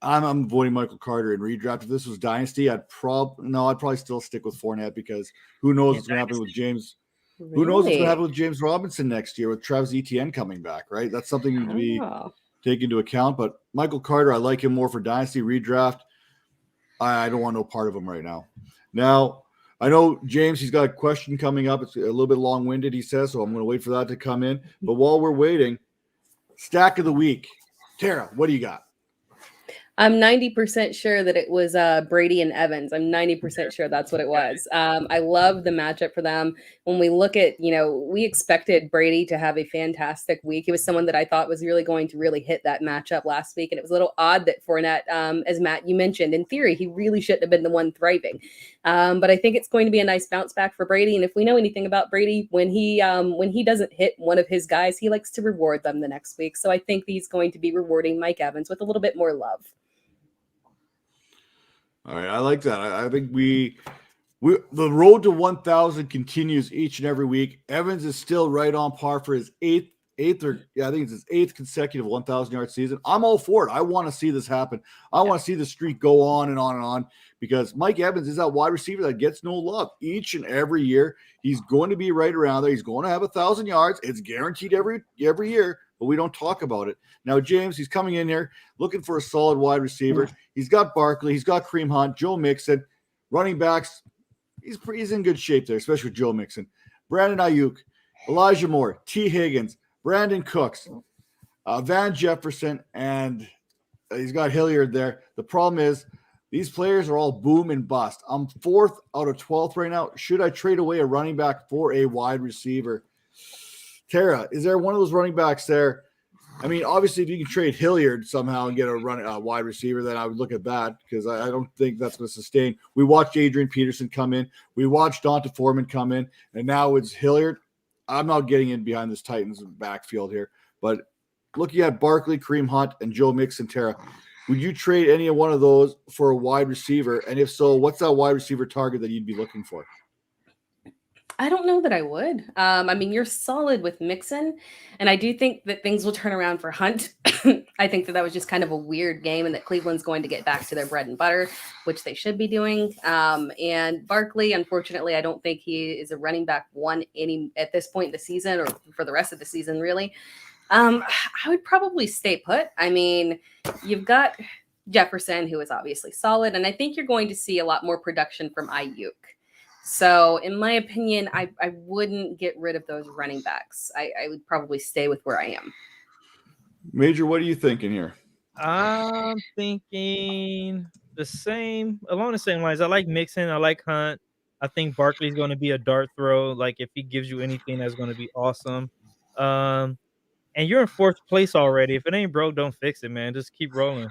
Speaker 1: I'm avoiding Michael Carter in redraft. If this was dynasty, I'd probably still stick with Fournette because who knows what's going to happen with James.
Speaker 5: Really?
Speaker 1: Who knows what's going to happen with James Robinson next year with Travis Etienne coming back, right? That's something to be take into account. But Michael Carter, I like him more for dynasty redraft. I don't want no part of him right now. Now, I know James, he's got a question coming up. It's a little bit long-winded, he says, so I'm going to wait for that to come in. But while we're waiting, stack of the week. Tera, what do you got?
Speaker 5: I'm 90% sure that it was Brady and Evans. I'm 90% sure that's what it was. I love the matchup for them. When we look at, we expected Brady to have a fantastic week. He was someone that I thought was really going to really hit that matchup last week. And it was a little odd that Fournette, as Matt, you mentioned, in theory, he really shouldn't have been the one thriving. But I think it's going to be a nice bounce back for Brady. And if we know anything about Brady, when he doesn't hit one of his guys, he likes to reward them the next week. So I think he's going to be rewarding Mike Evans with a little bit more love.
Speaker 1: All right, I like that. I think the road to 1,000 continues each and every week. Evans is still right on par for his eighth consecutive 1,000-yard season. I'm all for it. I want to see this happen. I want to see the streak go on and on and on because Mike Evans is that wide receiver that gets no love each and every year. He's going to be right around there. He's going to have 1,000 yards. It's guaranteed every year, but we don't talk about it. Now, James, he's coming in here looking for a solid wide receiver. He's got Barkley. He's got Kareem Hunt, Joe Mixon. Running backs, he's in good shape there, especially with Joe Mixon. Brandon Ayuk, Elijah Moore, T. Higgins, Brandon Cooks, Van Jefferson, and he's got Hilliard there. The problem is these players are all boom and bust. I'm 4th out of 12th right now. Should I trade away a running back for a wide receiver? Tera, is there one of those running backs there? I mean, obviously, if you can trade Hilliard somehow and get a wide receiver, then I would look at that because I don't think that's going to sustain. We watched Adrian Peterson come in. We watched Donta Foreman come in, and now it's Hilliard. I'm not getting in behind this Titans backfield here, but looking at Barkley, Kareem Hunt, and Joe Mixon, Tera, would you trade any one of those for a wide receiver? And if so, what's that wide receiver target that you'd be looking for?
Speaker 5: I don't know that I would. I mean, you're solid with Mixon, and I do think that things will turn around for Hunt. I think that was just kind of a weird game and that Cleveland's going to get back to their bread and butter, which they should be doing. And Barkley, unfortunately, I don't think he is a running back one at this point in the season or for the rest of the season, really. I would probably stay put. I mean, you've got Jefferson, who is obviously solid, and I think you're going to see a lot more production from Ayuk. So, in my opinion, I wouldn't get rid of those running backs. I would probably stay with where I am.
Speaker 1: Major, what are you thinking here?
Speaker 6: I'm thinking along the same lines. I like Mixon. I like Hunt. I think Barkley's going to be a dart throw. Like, if he gives you anything, that's going to be awesome. And you're in 4th place already. If it ain't broke, don't fix it, man. Just keep rolling.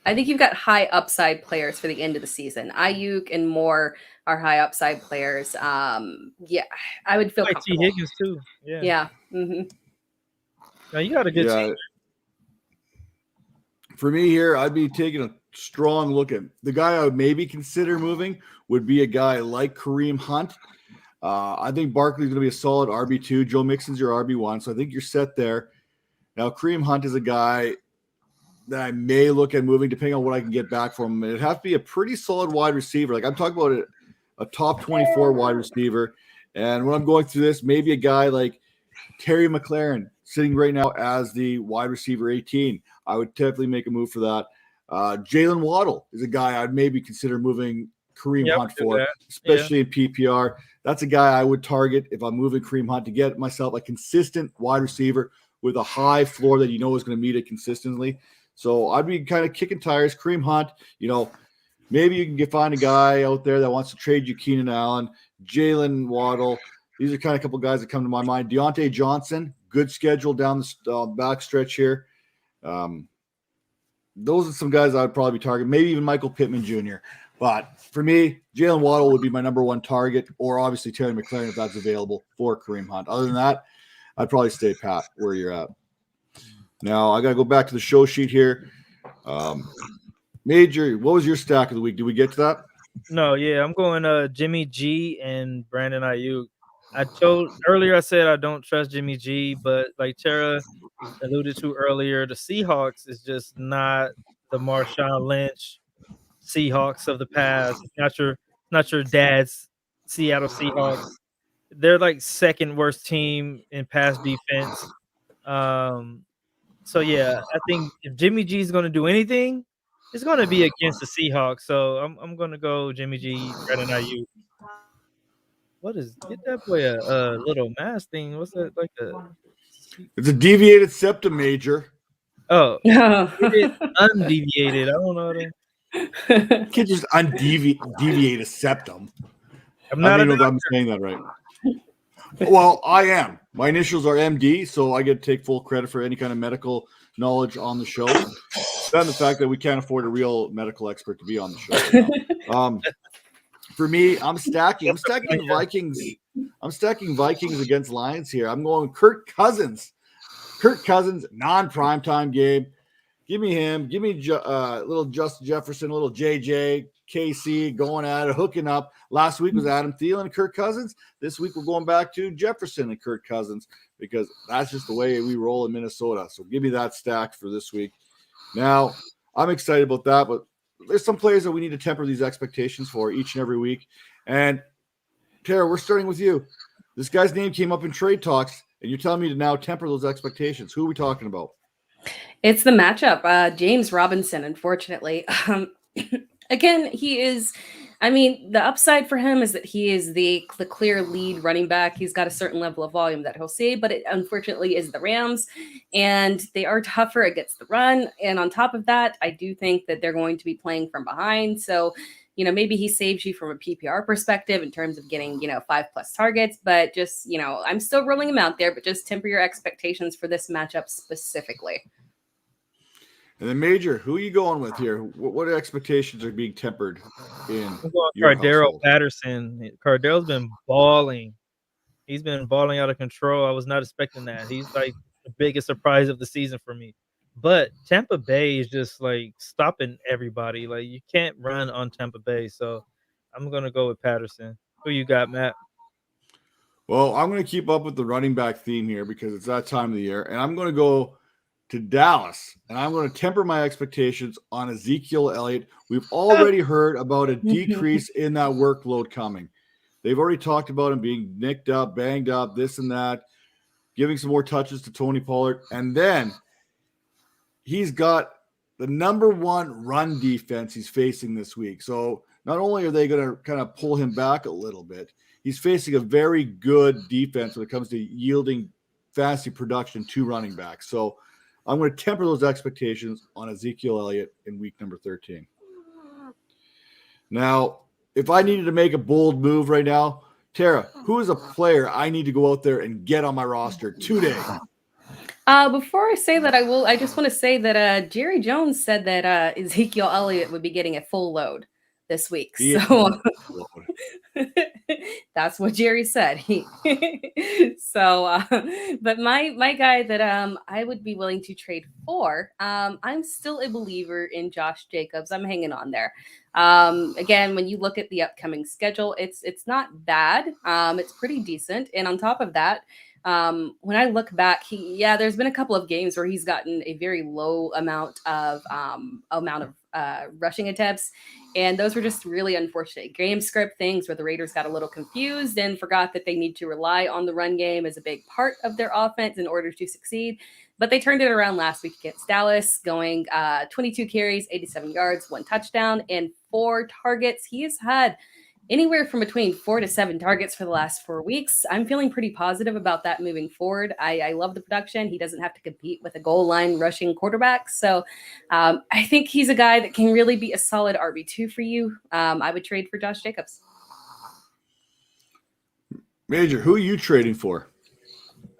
Speaker 5: I think you've got high upside players for the end of the season. Ayuk and Moore are high upside players. Yeah, I would feel comfortable.
Speaker 6: T. Higgins too. Yeah.
Speaker 5: Mm-hmm.
Speaker 6: Now you got a good team.
Speaker 1: For me here, I'd be taking a strong look at the guy I would maybe consider moving would be a guy like Kareem Hunt. I think Barkley's going to be a solid RB2. Joe Mixon's your RB1, so I think you're set there. Now, Kareem Hunt is a guy that I may look at moving depending on what I can get back from him. It'd have to be a pretty solid wide receiver. Like I'm talking about a top 24 wide receiver. And when I'm going through this, maybe a guy like Terry McLaurin sitting right now as the wide receiver 18. I would definitely make a move for that. Jalen Waddle is a guy I'd maybe consider moving Kareem Hunt for, especially in PPR. That's a guy I would target if I'm moving Kareem Hunt to get myself a consistent wide receiver with a high floor that you know is going to meet it consistently. So I'd be kind of kicking tires. Kareem Hunt, maybe you can find a guy out there that wants to trade you Keenan Allen, Jalen Waddle. These are kind of a couple guys that come to my mind. Deonte Johnson, good schedule down the back stretch here. Those are some guys I would probably be targeting. Maybe even Michael Pittman Jr. But for me, Jalen Waddle would be my number one target, or obviously Terry McLaurin if that's available for Kareem Hunt. Other than that, I'd probably stay pat where you're at. Now, I got to go back to the show sheet here. Major, what was your stack of the week? Did we get to that?
Speaker 6: No, yeah, I'm going Jimmy G and Brandon Ayuk. I said I don't trust Jimmy G, but like Tera alluded to earlier, the Seahawks is just not the Marshawn Lynch Seahawks of the past. Not your dad's Seattle Seahawks. They're like second worst team in pass defense. So yeah, I think if Jimmy G is going to do anything, it's going to be against the Seahawks. So I'm going to go Jimmy G, Brandon Ayuk. Get that boy a little mask thing? What's that like
Speaker 1: It's a deviated septum, Major.
Speaker 6: Oh, undeviated. I don't know.
Speaker 1: You can't just deviate a septum.
Speaker 6: I'm not.
Speaker 1: I'm saying that right. Well, I am. My initials are MD, so I get to take full credit for any kind of medical knowledge on the show. And the fact that we can't afford a real medical expert to be on the show. For me, I'm stacking Vikings. I'm stacking Vikings against Lions here. I'm going Kirk Cousins. Kirk Cousins, non-primetime game. Give me him. Give me little Justin Jefferson, little JJ, KC going at it, hooking up. Last week was Adam Thielen and Kirk Cousins. This week we're going back to Jefferson and Kirk Cousins because that's just the way we roll in Minnesota. So give me that stack for this week. Now, I'm excited about that, but there's some players that we need to temper these expectations for each and every week. And Tara, we're starting with you. This guy's name came up in trade talks, and you're telling me to now temper those expectations. Who are we talking about?
Speaker 5: It's the matchup. James Robinson, unfortunately. Again, he is, the upside for him is that he is the clear lead running back. He's got a certain level of volume that he'll see, but it unfortunately is the Rams, and they are tougher against the run. And on top of that, I do think that they're going to be playing from behind. So, maybe he saves you from a PPR perspective in terms of getting, 5+ targets, but just, I'm still rolling him out there, but just temper your expectations for this matchup specifically.
Speaker 1: And then, Major, who are you going with here? What expectations are being tempered in?
Speaker 6: I'm going Daryl Patterson. Cardell's been balling. He's been balling out of control. I was not expecting that. He's like the biggest surprise of the season for me. But Tampa Bay is just like stopping everybody. Like you can't run on Tampa Bay. So I'm going to go with Patterson. Who you got, Matt?
Speaker 1: Well, I'm going to keep up with the running back theme here because it's that time of the year. And I'm going to go to Dallas, and I'm going to temper my expectations on Ezekiel Elliot. We've already heard about a decrease in that workload coming. They've already talked about him being nicked up, banged up, this and that, giving some more touches to Tony Pollard. And then he's got the number one run defense he's facing this week. So not only are they going to kind of pull him back a little bit, he's facing a very good defense when it comes to yielding fantasy production to running backs. So I'm going to temper those expectations on Ezekiel Elliott in week number 13. Now, if I needed to make a bold move right now, Tara, who is a player I need to go out there and get on my roster today?
Speaker 5: Before I say that, I just want to say that Jerry Jones said that Ezekiel Elliott would be getting a full load this week. So that's what Jerry said. So, but my guy that I would be willing to trade for, I'm still a believer in Josh Jacobs. I'm hanging on there. Again, when you look at the upcoming schedule, it's not bad. It's pretty decent, and on top of that, when I look back, there's been a couple of games where he's gotten a very low amount of rushing attempts. And those were just really unfortunate game script things where the Raiders got a little confused and forgot that they need to rely on the run game as a big part of their offense in order to succeed. But they turned it around last week against Dallas, going 22 carries, 87 yards, 1 touchdown, and 4 targets. He has had anywhere from between 4 to 7 targets for the last 4 weeks. I'm feeling pretty positive about that moving forward. I love the production. He doesn't have to compete with a goal line rushing quarterback. So I think he's a guy that can really be a solid RB2 for you. I would trade for Josh Jacobs.
Speaker 1: Major, who are you trading for?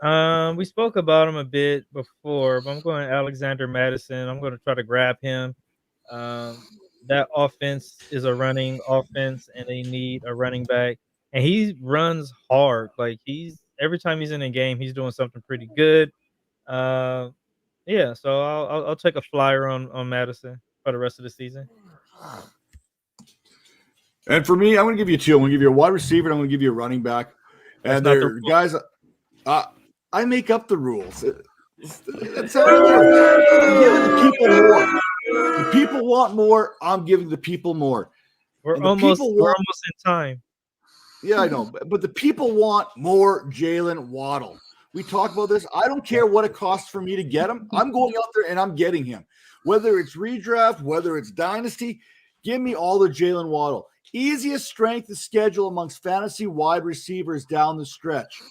Speaker 6: We spoke about him a bit before, but I'm going Alexander Madison. I'm going to try to grab him. That offense is a running offense, and they need a running back. And he runs hard. Like every time he's in a game, he's doing something pretty good. So I'll take a flyer on Madison for the rest of the season.
Speaker 1: And for me, I'm going to give you 2. I'm going to give you a wide receiver, and I'm going to give you a running back. And they're guys. I make up the rules. That's how it works. I'm giving the people more. The people want more. I'm giving the people more.
Speaker 6: We're almost in time.
Speaker 1: Yeah, I know. But the people want more Jalen Waddle. We talk about this. I don't care what it costs for me to get him. I'm going out there and I'm getting him. Whether it's redraft, whether it's dynasty, give me all the Jalen Waddle. Easiest strength of schedule amongst fantasy wide receivers down the stretch.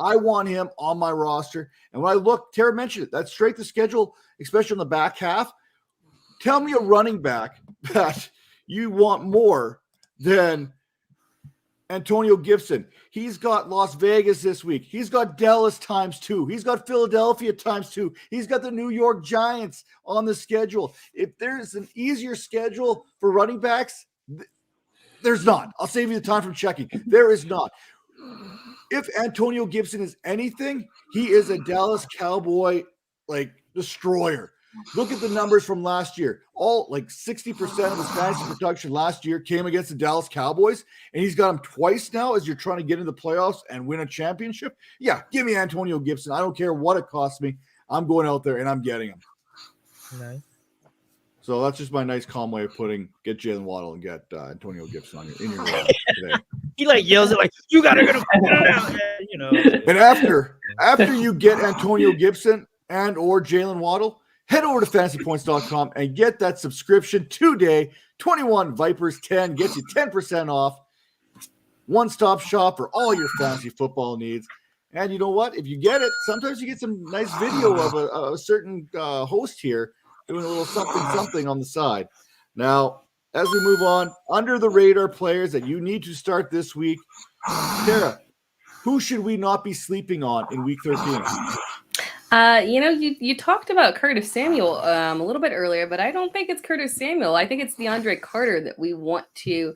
Speaker 1: I want him on my roster. And when I look, Tera mentioned it, that strength of schedule, especially in the back half, tell me a running back that you want more than Antonio Gibson. He's got Las Vegas this week. He's got Dallas ×2. He's got Philadelphia ×2. He's got the New York Giants on the schedule. If there's an easier schedule for running backs, there's not. I'll save you the time from checking. There is not. If Antonio Gibson is anything, he is a Dallas Cowboy destroyer. Look at the numbers from last year. All 60% of his fantasy production last year came against the Dallas Cowboys, and he's got them twice now as you're trying to get into the playoffs and win a championship. Yeah, give me Antonio Gibson. I don't care what it costs me. I'm going out there and I'm getting him.
Speaker 6: Nice.
Speaker 1: So that's just my nice calm way of get Jalen Waddle and get Antonio Gibson in your lineup today.
Speaker 6: He yells it you gotta get him down, you know.
Speaker 1: And after you get Antonio Gibson and or Jalen Waddle, head over to fantasypoints.com and get that subscription today. 21 Vipers 10 gets you 10% off. One-stop shop for all your fantasy football needs. And you know what? If you get it, sometimes you get some nice video of a certain host here doing a little something on the side. Now, as we move on, under the radar players that you need to start this week, Tera, who should we not be sleeping on in week 13?
Speaker 5: You talked about Curtis Samuel a little bit earlier, but I don't think it's Curtis Samuel. I think it's DeAndre Carter that we want to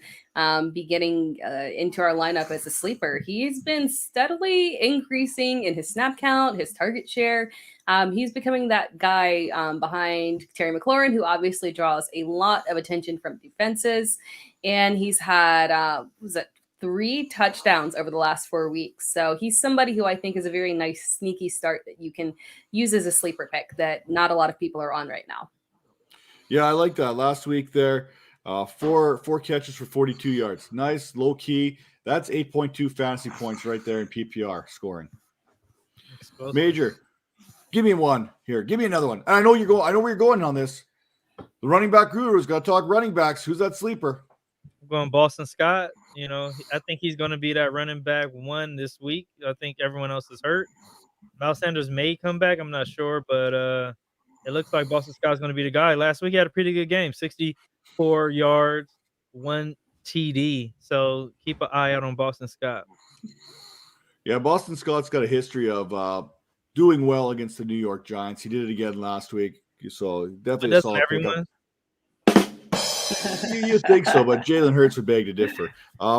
Speaker 5: be getting into our lineup as a sleeper. He's been steadily increasing in his snap count, his target share. He's becoming that guy behind Terry McLaurin, who obviously draws a lot of attention from defenses. And he's had, 3 touchdowns over the last 4 weeks. So he's somebody who I think is a very nice, sneaky start that you can use as a sleeper pick that not a lot of people are on right now.
Speaker 1: Yeah, I like that. Last week there, 4 catches for 42 yards. Nice, low key. That's 8.2 fantasy points right there in PPR scoring. Major, give me one here. Give me another one. And I know where you're going on this. The running back guru's got to talk running backs. Who's that sleeper?
Speaker 6: I'm going Boston Scott. I think he's going to be that running back 1 this week. I think everyone else is hurt. Miles Sanders may come back. I'm not sure, but it looks like Boston Scott's going to be the guy. Last week he had a pretty good game, 64 yards, 1 TD. So keep an eye out on Boston Scott.
Speaker 1: Yeah, Boston Scott's got a history of doing well against the New York Giants. He did it again last week. So definitely a solid
Speaker 6: everyone.
Speaker 1: You think so, but Jalen Hurts would beg to differ.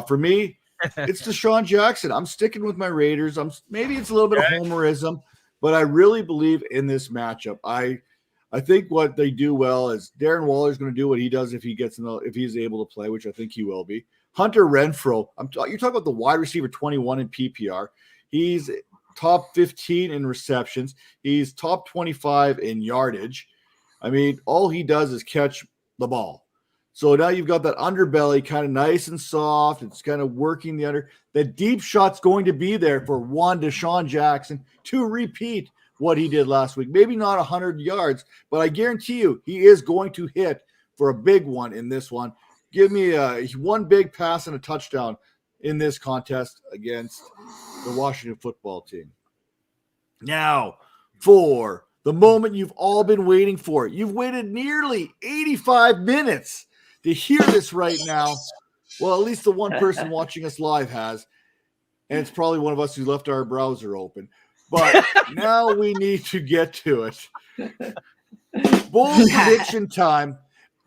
Speaker 1: For me, It's Deshawn Jackson. I'm sticking with my Raiders. Maybe it's a little bit of homerism, but I really believe in this matchup. I think what they do well is Darren Waller's going to do what he does if he's able to play, which I think he will be. Hunter Renfrow. You're talking about the wide receiver 21 in PPR. He's top 15 in receptions. He's top 25 in yardage. I mean, all he does is catch the ball. So now you've got that underbelly kind of nice and soft. It's kind of working the under. The deep shot's going to be there for one Deshawn Jackson to repeat what he did last week. Maybe not 100 yards, but I guarantee you he is going to hit for a big one in this one. Give me one big pass and a touchdown in this contest against the Washington football team. Now, for the moment you've all been waiting for. You've waited nearly 85 minutes to hear this right now. Well, at least the one person watching us live has. And it's probably one of us who left our browser open. But now we need to get to it. Bold prediction time.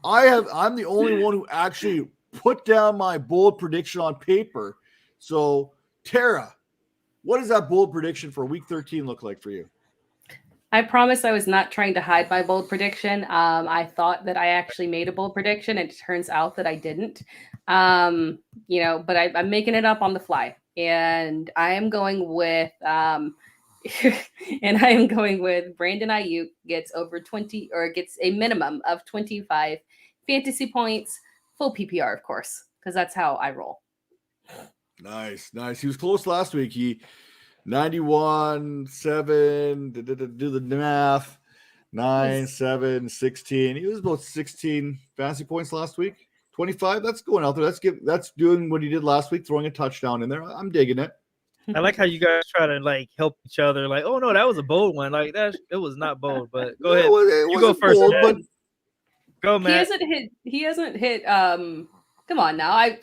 Speaker 1: I'm the only one who actually put down my bold prediction on paper. So, Tera, what does that bold prediction for Week 13 look like for you?
Speaker 5: I promise I was not trying to hide my bold prediction. I thought that I actually made a bold prediction. It turns out that I didn't. But I'm making it up on the fly. And I am going with Brandon Ayuk gets over 20 or gets a minimum of 25 fantasy points, full PPR, of course, because that's how I roll.
Speaker 1: Nice. He was close last week. He 91-7, do the math, 9-7, 16. He was about 16 fantasy points last week. 25, that's going out there. That's doing what he did last week, throwing a touchdown in there. I'm digging it.
Speaker 6: I like how you guys try to help each other. Like, oh no, that was a bold one. Like it was not bold, but go ahead. You go first. Bold, but... Go, Matt.
Speaker 5: He hasn't hit. Come on now. I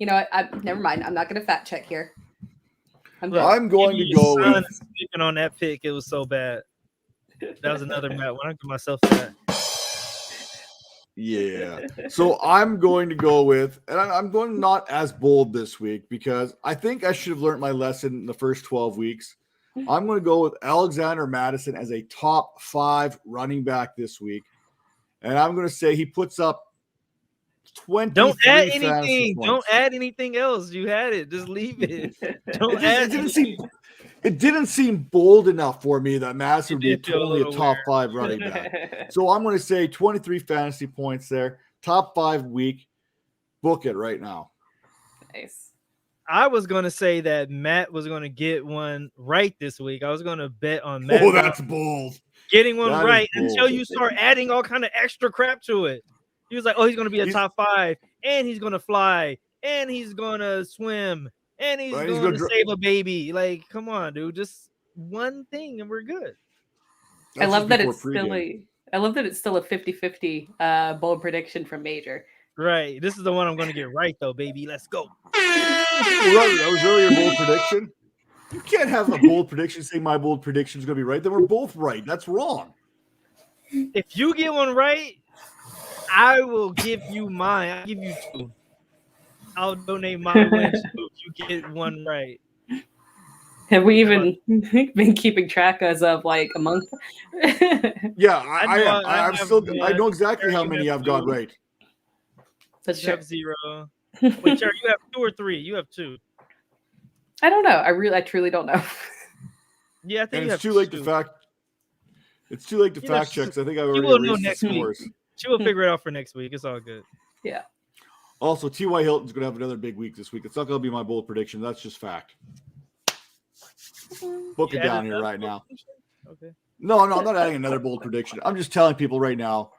Speaker 5: never mind. I'm not going to fact check here.
Speaker 1: I'm going to go with
Speaker 6: speaking on that pick. It was so bad. That was another Matt. When I give myself that.
Speaker 1: Yeah. So I'm going to go with, and I'm going not as bold this week because I think I should have learned my lesson in the first 12 weeks. I'm going to go with Alexander Madison as a top 5 running back this week. And I'm going to say he puts up 20.
Speaker 6: Don't add anything. Don't add anything else. You had it. Just leave it. Don't add.
Speaker 1: It didn't seem bold enough for me that Madison would be totally a top 5 running back. So I'm going to say 23 fantasy points there. Top 5 week. Book it right now.
Speaker 5: Nice.
Speaker 6: I was going to say that Matt was going to get one right this week. I was going to bet on Matt.
Speaker 1: Oh, that's bold.
Speaker 6: Getting one right until you start adding all kind of extra crap to it. He was like, oh, he's going to be a top 5, and he's going to fly, and he's going to swim, and he's going to save a baby. Like, come on, dude. Just one thing, and we're good.
Speaker 5: I love that it's still a 50-50 bold prediction from Major.
Speaker 6: Right. This is the one I'm going to get right, though, baby. Let's go.
Speaker 1: That was really a bold prediction. You can't have a bold prediction saying my bold prediction is going to be right. Then we're both right. That's wrong.
Speaker 6: If you get one right, I will give you mine. I'll give you 2. I'll donate my win if you get one right.
Speaker 5: Have we even been keeping track as of like a month?
Speaker 1: Yeah, I know exactly how many I've got right.
Speaker 5: That's
Speaker 6: you have 0. Wait, Jerry, you have 2 or 3? You have 2.
Speaker 5: I don't know. I truly don't know.
Speaker 6: Yeah, I think
Speaker 1: it's too late to fact. It's too late to fact check. I think I've already erased the scores.
Speaker 6: She will figure it out for next week. It's all good.
Speaker 5: Yeah.
Speaker 1: Also, T.Y. Hilton's going to have another big week this week. It's not going to be my bold prediction. That's just fact. Book it down here right now.
Speaker 6: Okay.
Speaker 1: No, I'm not adding another bold prediction. I'm just telling people right now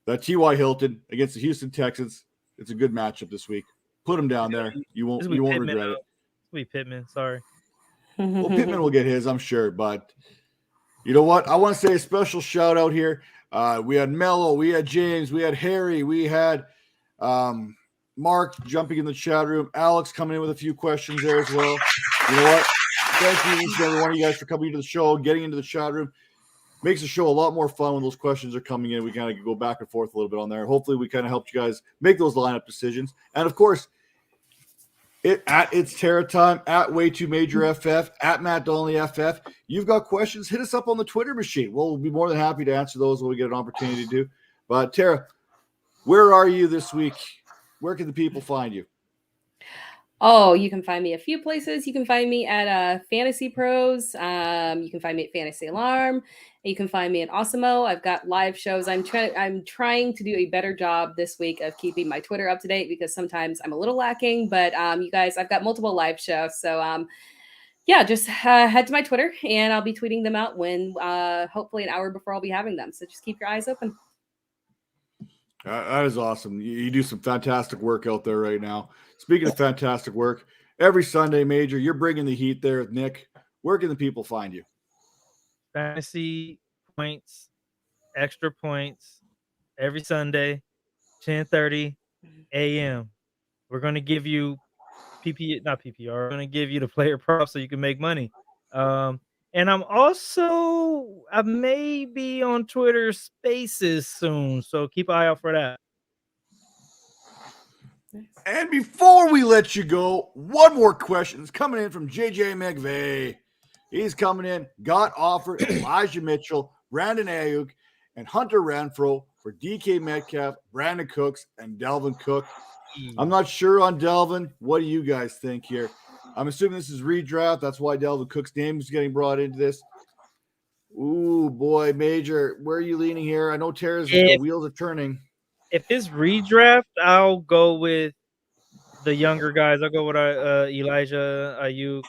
Speaker 1: that T.Y. Hilton against the Houston Texans, it's a good matchup this week. Put him down there. You won't regret it.
Speaker 6: It'll be Pittman. Sorry.
Speaker 1: Well, Pittman will get his, I'm sure. But you know what? I want to say a special shout out here. We had Mello, we had James, we had Harry, we had Mark jumping in the chat room, Alex coming in with a few questions there as well. You know what? Thank you each and every one of you guys for coming into the show, getting into the chat room. Makes the show a lot more fun when those questions are coming in. We kind of go back and forth a little bit on there. Hopefully we kind of helped you guys make those lineup decisions. And of course, It's Tera time, at Way Too Major FF, at Matt Donnelly FF. You've got questions, hit us up on the Twitter machine. We'll be more than happy to answer those when we get an opportunity to do. But Tera, where are you this week? Where can the people find you?
Speaker 5: Oh, you can find me a few places. You can find me at Fantasy Pros. You can find me at Fantasy Alarm. You can find me at Awesemo. I've got live shows. I'm trying to do a better job this week of keeping my Twitter up to date because sometimes I'm a little lacking. But you guys, I've got multiple live shows. So yeah, just head to my Twitter and I'll be tweeting them out when hopefully an hour before I'll be having them. So just keep your eyes open.
Speaker 1: That is awesome. You do some fantastic work out there right now. Speaking of fantastic work, every Sunday, Major, you're bringing the heat there with Nick. Where can the people find you?
Speaker 6: Fantasy points, extra points, every Sunday, 10:30 a.m. We're going to give you not PPR. We're going to give you the player props so you can make money. And I may be on Twitter Spaces soon, so keep an eye out for that.
Speaker 1: And before we let you go, one more question is coming in from JJ McVay. He's coming in, got offered Elijah Mitchell, Brandon Ayuk, and Hunter Renfrow for DK Metcalf, Brandon Cooks, and Dalvin Cook. I'm not sure on Dalvin. What do you guys think here? I'm assuming this is redraft. That's why Dalvin Cook's name is getting brought into this. Ooh, boy, Major, where are you leaning here? I know the wheels are turning.
Speaker 6: If it's redraft, I'll go with the younger guys. I'll go with Elijah, Ayuk.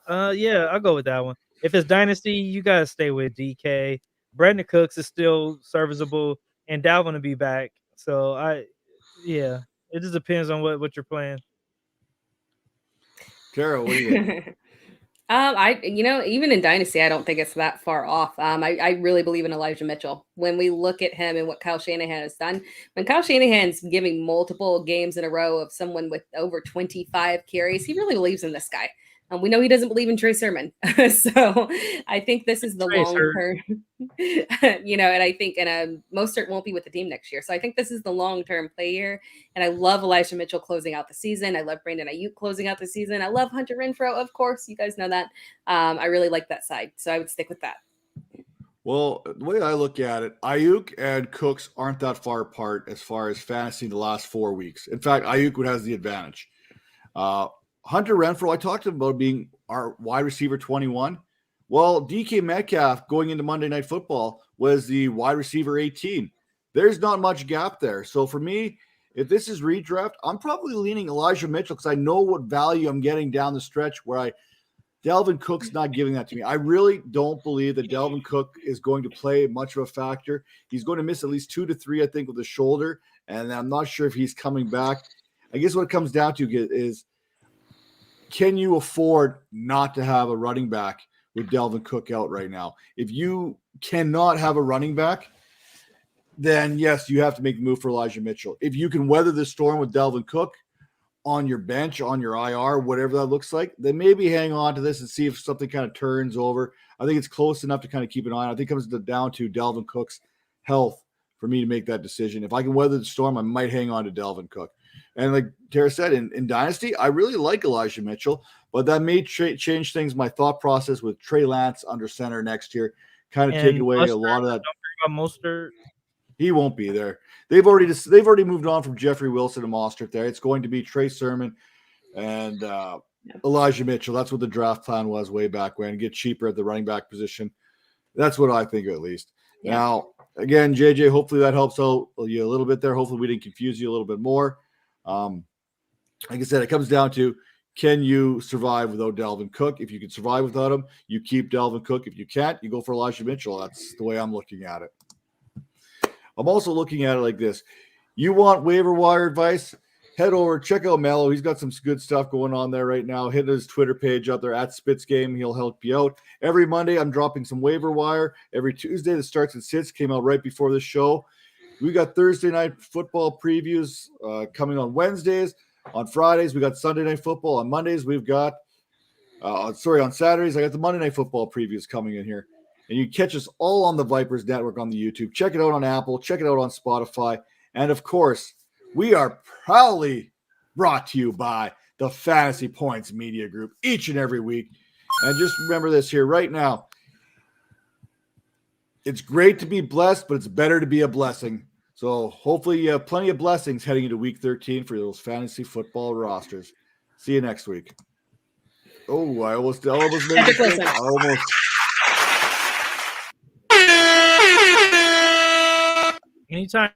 Speaker 6: Yeah, I'll go with that one. If it's dynasty, you guys stay with DK. Brandon Cooks is still serviceable, and Dalvin will be back. So it just depends on what you're playing.
Speaker 1: Tera, what do you think?
Speaker 5: Even in Dynasty, I don't think it's that far off. I really believe in Elijah Mitchell. When we look at him and what Kyle Shanahan has done, when Kyle Shanahan's giving multiple games in a row of someone with over 25 carries, he really believes in this guy. We know he doesn't believe in Trey Sermon. So I think this is the long term, and I think, Mostert won't be with the team next year. So I think this is the long-term play here. And I love Elijah Mitchell closing out the season. I love Brandon Ayuk closing out the season. I love Hunter Renfrow, of course. You guys know that. I really like that side. So I would stick with that.
Speaker 1: Well, the way I look at it, Ayuk and Cooks aren't that far apart as far as fantasy the last 4 weeks. In fact, Ayuk has the advantage. Hunter Renfrow, I talked to him about being our wide receiver 21. Well, DK Metcalf going into Monday Night Football was the wide receiver 18. There's not much gap there. So for me, if this is redraft, I'm probably leaning Elijah Mitchell because I know what value I'm getting down the stretch where Dalvin Cook's not giving that to me. I really don't believe that Dalvin Cook is going to play much of a factor. He's going to miss at least 2 to 3, I think, with the shoulder, and I'm not sure if he's coming back. I guess what it comes down to is, can you afford not to have a running back with Dalvin Cook out right now? If you cannot have a running back, then yes, you have to make the move for Elijah Mitchell. If you can weather the storm with Dalvin Cook on your bench, on your IR, whatever that looks like, then maybe hang on to this and see if something kind of turns over. I think it's close enough to kind of keep an eye on. I think it comes down to Dalvin Cook's health for me to make that decision. If I can weather the storm, I might hang on to Dalvin Cook. And like Tera said, in Dynasty, I really like Elijah Mitchell, but that may change things, my thought process with Trey Lance under center next year, kind of taking away a lot of that.
Speaker 6: Mostert.
Speaker 1: He won't be there. They've already moved on from Jeffrey Wilson and Mostert there. It's going to be Trey Sermon and Elijah Mitchell. That's what the draft plan was way back when. Get cheaper at the running back position. That's what I think, at least. Yeah. Now, again, JJ, hopefully that helps out you a little bit there. Hopefully we didn't confuse you a little bit more. Like I said, it comes down to, can you survive without Dalvin Cook? If you can survive without him, you keep Dalvin Cook. If you can't, you go for Elijah Mitchell. That's the way I'm looking at it. I'm also looking at it like this. You want waiver wire advice? Head over, check out Mello. He's got some good stuff going on there right now. Hit his Twitter page up there at Spitz Game. He'll help you out. Every Monday, I'm dropping some waiver wire. Every Tuesday, that starts at 6, came out right before this show. We got Thursday night football previews coming on Wednesdays. On Fridays, we got Sunday night football. On Mondays, we've got on Saturdays, I got the Monday night football previews coming in here. And you catch us all on the Vipers Network on the YouTube. Check it out on Apple. Check it out on Spotify. And, of course, we are proudly brought to you by the Fantasy Points Media Group each and every week. And just remember this here right now. It's great to be blessed, but it's better to be a blessing. So hopefully you have plenty of blessings heading into week 13 for those fantasy football rosters. See you next week. Oh, I almost made a mistake.
Speaker 6: Anytime